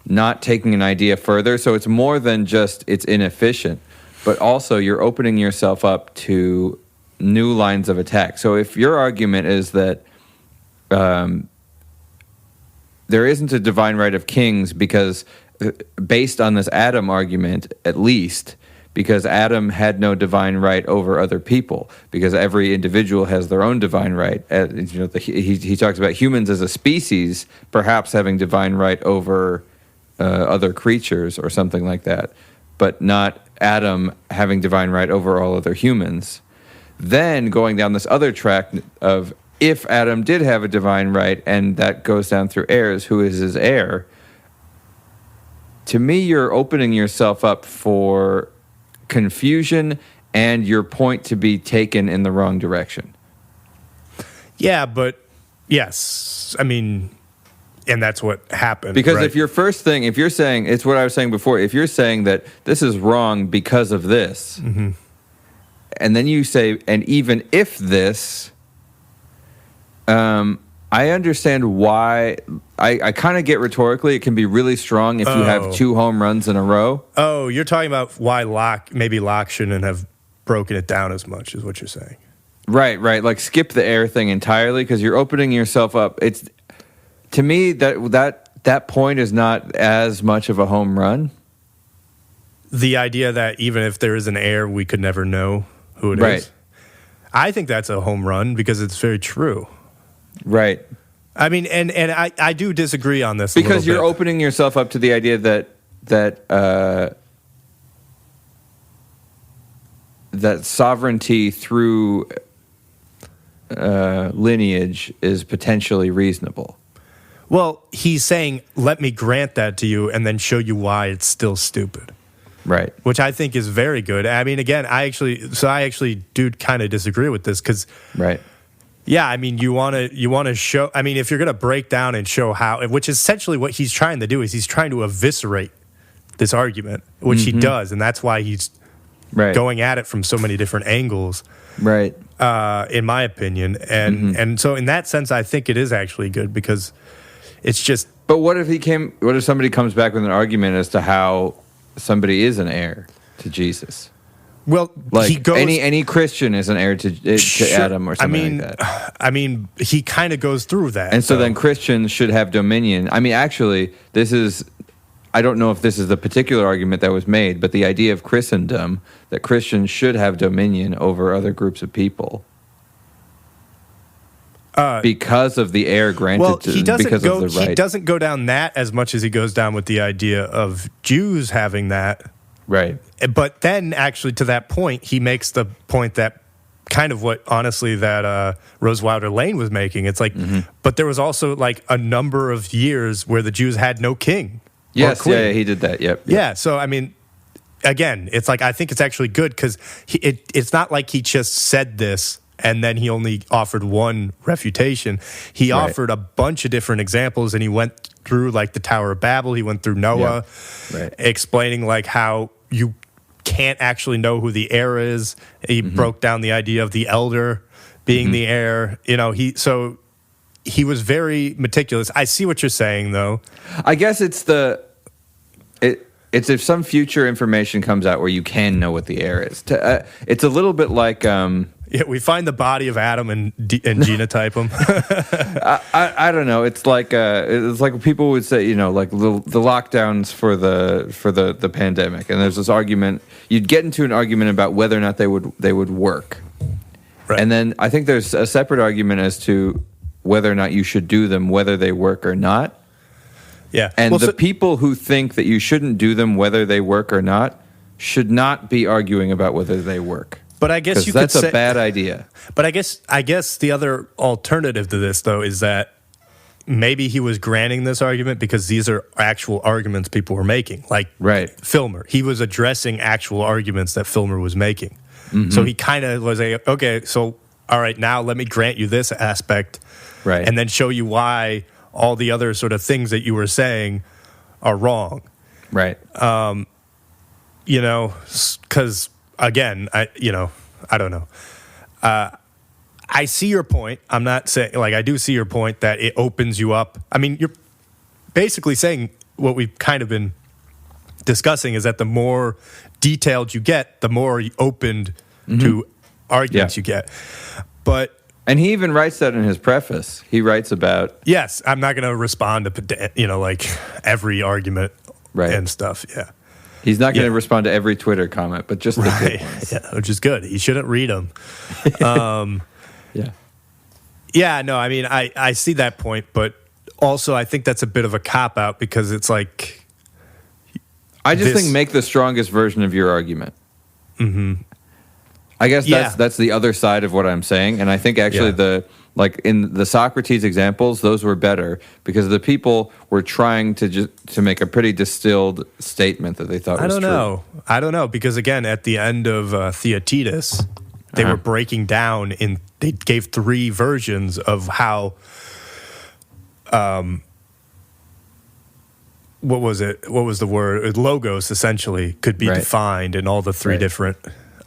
not taking an idea further. So it's more than just it's inefficient, but also you're opening yourself up to new lines of attack. So if your argument is that there isn't a divine right of kings because, based on this Adam argument, at least, because Adam had no divine right over other people, because every individual has their own divine right. He talks about humans as a species perhaps having divine right over other creatures or something like that, but not Adam having divine right over all other humans. Then going down this other track of, if Adam did have a divine right, and that goes down through heirs, who is his heir? To me, you're opening yourself up for confusion and your point to be taken in the wrong direction. Yeah, but yes, I mean, and that's what happened. Because if your first thing, if you're saying, it's what I was saying before, if you're saying that this is wrong because of this, and then you say, and even if this, I understand why. I kind of get rhetorically it can be really strong if you have 2 home runs in a row. Oh, you're talking about why maybe Locke shouldn't have broken it down as much, is what you're saying. Right. Like, skip the heir thing entirely, because you're opening yourself up. It's, to me, that point is not as much of a home run. The idea that even if there is an heir, we could never know who it is. I think that's a home run because it's very true. Right. I mean, and I do disagree on this because you're bit. Opening yourself up to the idea that sovereignty through lineage is potentially reasonable. Well, he's saying, let me grant that to you and then show you why it's still stupid. Right. Which I think is very good. I mean, again, I actually do kind of disagree with this because... Right. Yeah, I mean, you want to show... I mean, if you're going to break down and show how... Which is essentially what he's trying to do, is he's trying to eviscerate this argument, which he does, and that's why he's going at it from so many different angles. Right. In my opinion. And so in that sense, I think it is actually good because it's just... But what if somebody comes back with an argument as to how somebody is an heir to Jesus? Well, like he goes, any Christian is an heir to Adam or something like that. I mean, he kind of goes through that. And so then Christians should have dominion. I mean, actually, I don't know if this is the particular argument that was made, but the idea of Christendom, that Christians should have dominion over other groups of people. Because of the heir granted to them, because of the right. He doesn't go down that as much as he goes down with the idea of Jews having that. Right. But then, actually, to that point, he makes the point that kind of what, honestly, that Rose Wilder Lane was making. It's like, but there was also like a number of years where the Jews had no king. Yes, yeah, he did that. Yep. Yeah, so I mean, again, it's like I think it's actually good because it's not like he just said this and then he only offered one refutation. He offered a bunch of different examples, and he went through like the Tower of Babel. He went through Noah, explaining like how you can't actually know who the heir is. He broke down the idea of the elder being the heir. You know, he was very meticulous. I see what you're saying, though. I guess it's if some future information comes out where you can know what the heir is. It's a little bit like Yeah, we find the body of Adam and genotype him. I don't know. It's like people would say, you know, like the lockdowns for the pandemic, and there's this argument. You'd get into an argument about whether or not they would work, right. And then I think there's a separate argument as to whether or not you should do them, whether they work or not. Yeah, and people who think that you shouldn't do them, whether they work or not, should not be arguing about whether they work. But I guess you could say that's a bad idea. But I guess the other alternative to this, though, is that maybe he was granting this argument because these are actual arguments people were making. Like Filmer. He was addressing actual arguments that Filmer was making. Mm-hmm. So he kind of was like, okay, so all right, now let me grant you this aspect, right, and then show you why all the other sort of things that you were saying are wrong. Right. You know, because again, I don't know. I see your point. I'm not saying, like, I do see your point that it opens you up. I mean, you're basically saying what we've kind of been discussing is that the more detailed you get, the more opened to arguments you get. And he even writes that in his preface. He writes about... Yes, I'm not going to respond to, like, every argument and stuff, yeah. He's not going to respond to every Twitter comment, but just the good ones. Yeah, which is good. He shouldn't read them. Yeah. Yeah, no, I mean, I see that point, but also I think that's a bit of a cop-out because it's like... I just think make the strongest version of your argument. Mm-hmm. I guess that's the other side of what I'm saying, and I think actually in the Socrates examples, those were better because the people were trying to make a pretty distilled statement that they thought was true. I don't know because again, at the end of Treatises, they were breaking down they gave 3 versions of how. What was it? What was the word? Logos essentially could be defined in all the 3 different.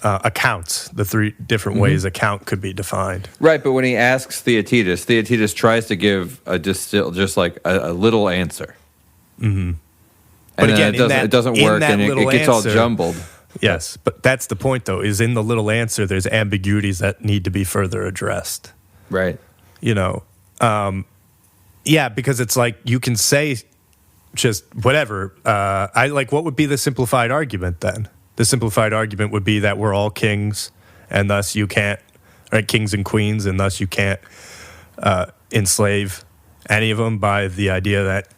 Accounts, the 3 different ways account could be defined. Right, but when he asks Treatises tries to give just like a little answer. Mm-hmm. But again, it doesn't work, and it gets all jumbled. Yes, but that's the point, though, is in the little answer, there's ambiguities that need to be further addressed. Right. You know, because it's like you can say just whatever. What would be the simplified argument then? The simplified argument would be that we're all kings, and thus you can't, right, kings and queens, and thus you can't enslave any of them by the idea that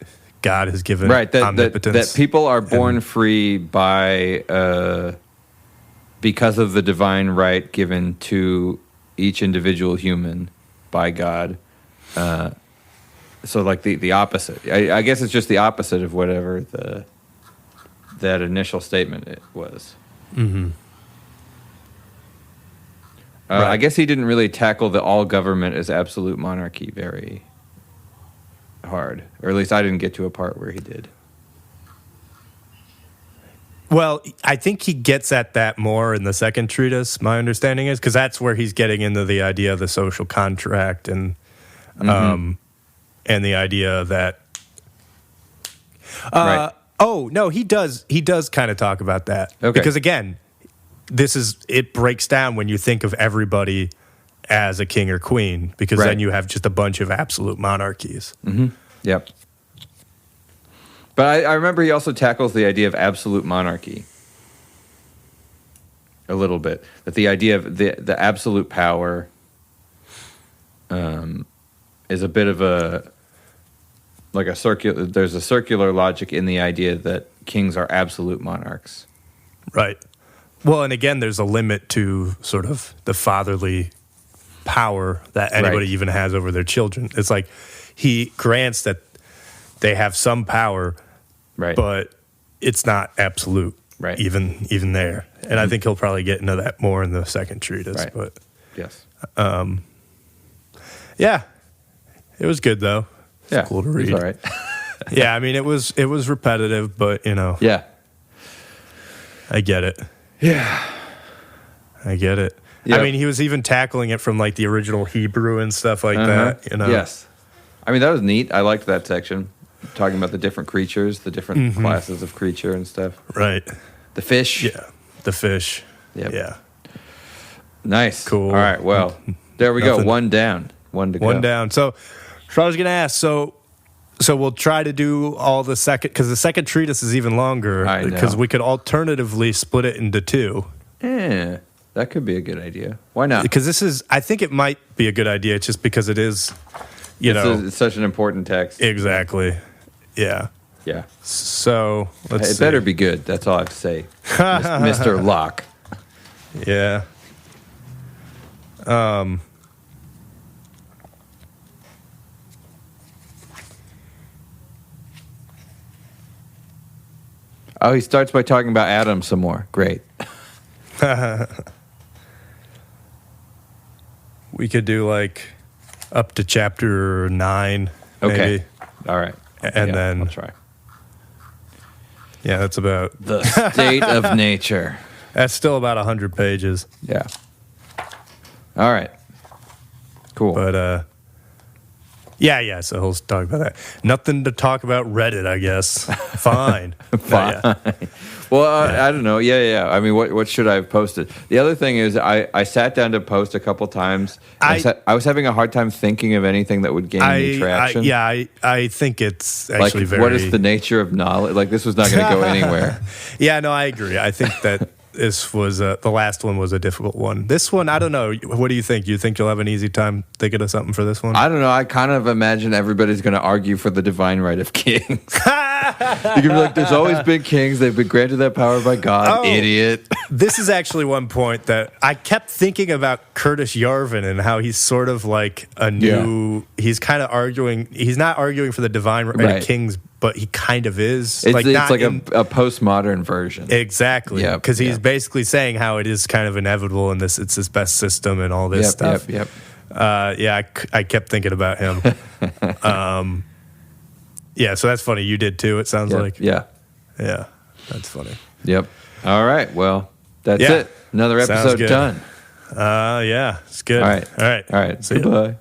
God has given omnipotence. That people are born free by because of the divine right given to each individual human by God. So like the opposite. I guess it's just the opposite of whatever that initial statement it was. Mm-hmm. I guess he didn't really tackle the all government as absolute monarchy very hard, or at least I didn't get to a part where he did. Well, I think he gets at that more in the second treatise, my understanding is, because that's where he's getting into the idea of the social contract and the idea that... right. Oh, no, he does kind of talk about that. Okay. Because, again, it breaks down when you think of everybody as a king or queen, because then you have just a bunch of absolute monarchies. Mm-hmm. Yep. But I remember he also tackles the idea of absolute monarchy a little bit. That the idea of the absolute power is a bit of there's a circular logic in the idea that kings are absolute monarchs. Right. Well, and again, there's a limit to sort of the fatherly power that anybody even has over their children. It's like he grants that they have some power, but it's not absolute, even there. And I think he'll probably get into that more in the second treatise. Right. But yes. Yeah. It was good, though. Yeah, cool to read. All right. Yeah, I mean, it was repetitive, but, Yeah. I get it. Yeah. I get it. Yep. I mean, he was even tackling it from, like, the original Hebrew and stuff like that, Yes. I mean, that was neat. I liked that section. Talking about the different creatures, the different classes of creature and stuff. Right. The fish. Yeah. The fish. Yep. Yeah. Nice. Cool. All right. Well, there we go. One down. One to go. One down. So I was going to ask, so we'll try to do all the second, because the second treatise is even longer, because we could alternatively split it into two. Yeah, that could be a good idea. Why not? Because I think it might be a good idea just because it is, it's such an important text. Exactly. Yeah. Yeah. So let's see. It better be good. That's all I have to say. Mr. Locke. Yeah. Oh, he starts by talking about Adam some more. Great. We could do like up to chapter 9. Okay. Maybe. All right. And then I'll try. Yeah, that's about the state of nature. That's still about 100 pages. Yeah. All right. Cool. But yeah. So he'll talk about that. Nothing to talk about Reddit, I guess. Fine. Fine. Yeah. Well, I don't know. Yeah. I mean, what should I have posted? The other thing is, I sat down to post a couple times. I was having a hard time thinking of anything that would gain any traction. I think it's actually very. What is the nature of knowledge? Like, this was not going to go anywhere. Yeah, no, I agree. I think that this was the last one was a difficult one. This one, I don't know. What do you think? You think you'll have an easy time thinking of something for this one? I don't know. I kind of imagine everybody's going to argue for the divine right of kings. You can be like, there's always been kings. They've been granted that power by God. Idiot. This is actually one point that I kept thinking about Curtis Yarvin and how he's sort of like a new. Yeah. He's kind of arguing. He's not arguing for the divine right of kings, but he kind of is. It's like a postmodern version. Exactly. Because he's basically saying how it is kind of inevitable and it's his best system and all this stuff. Yep. I kept thinking about him. Yeah, so that's funny. You did too, it sounds like. Yeah. Yeah, that's funny. Yep. All right. Well, that's it. Another episode done. Yeah, it's good. All right. See Goodbye.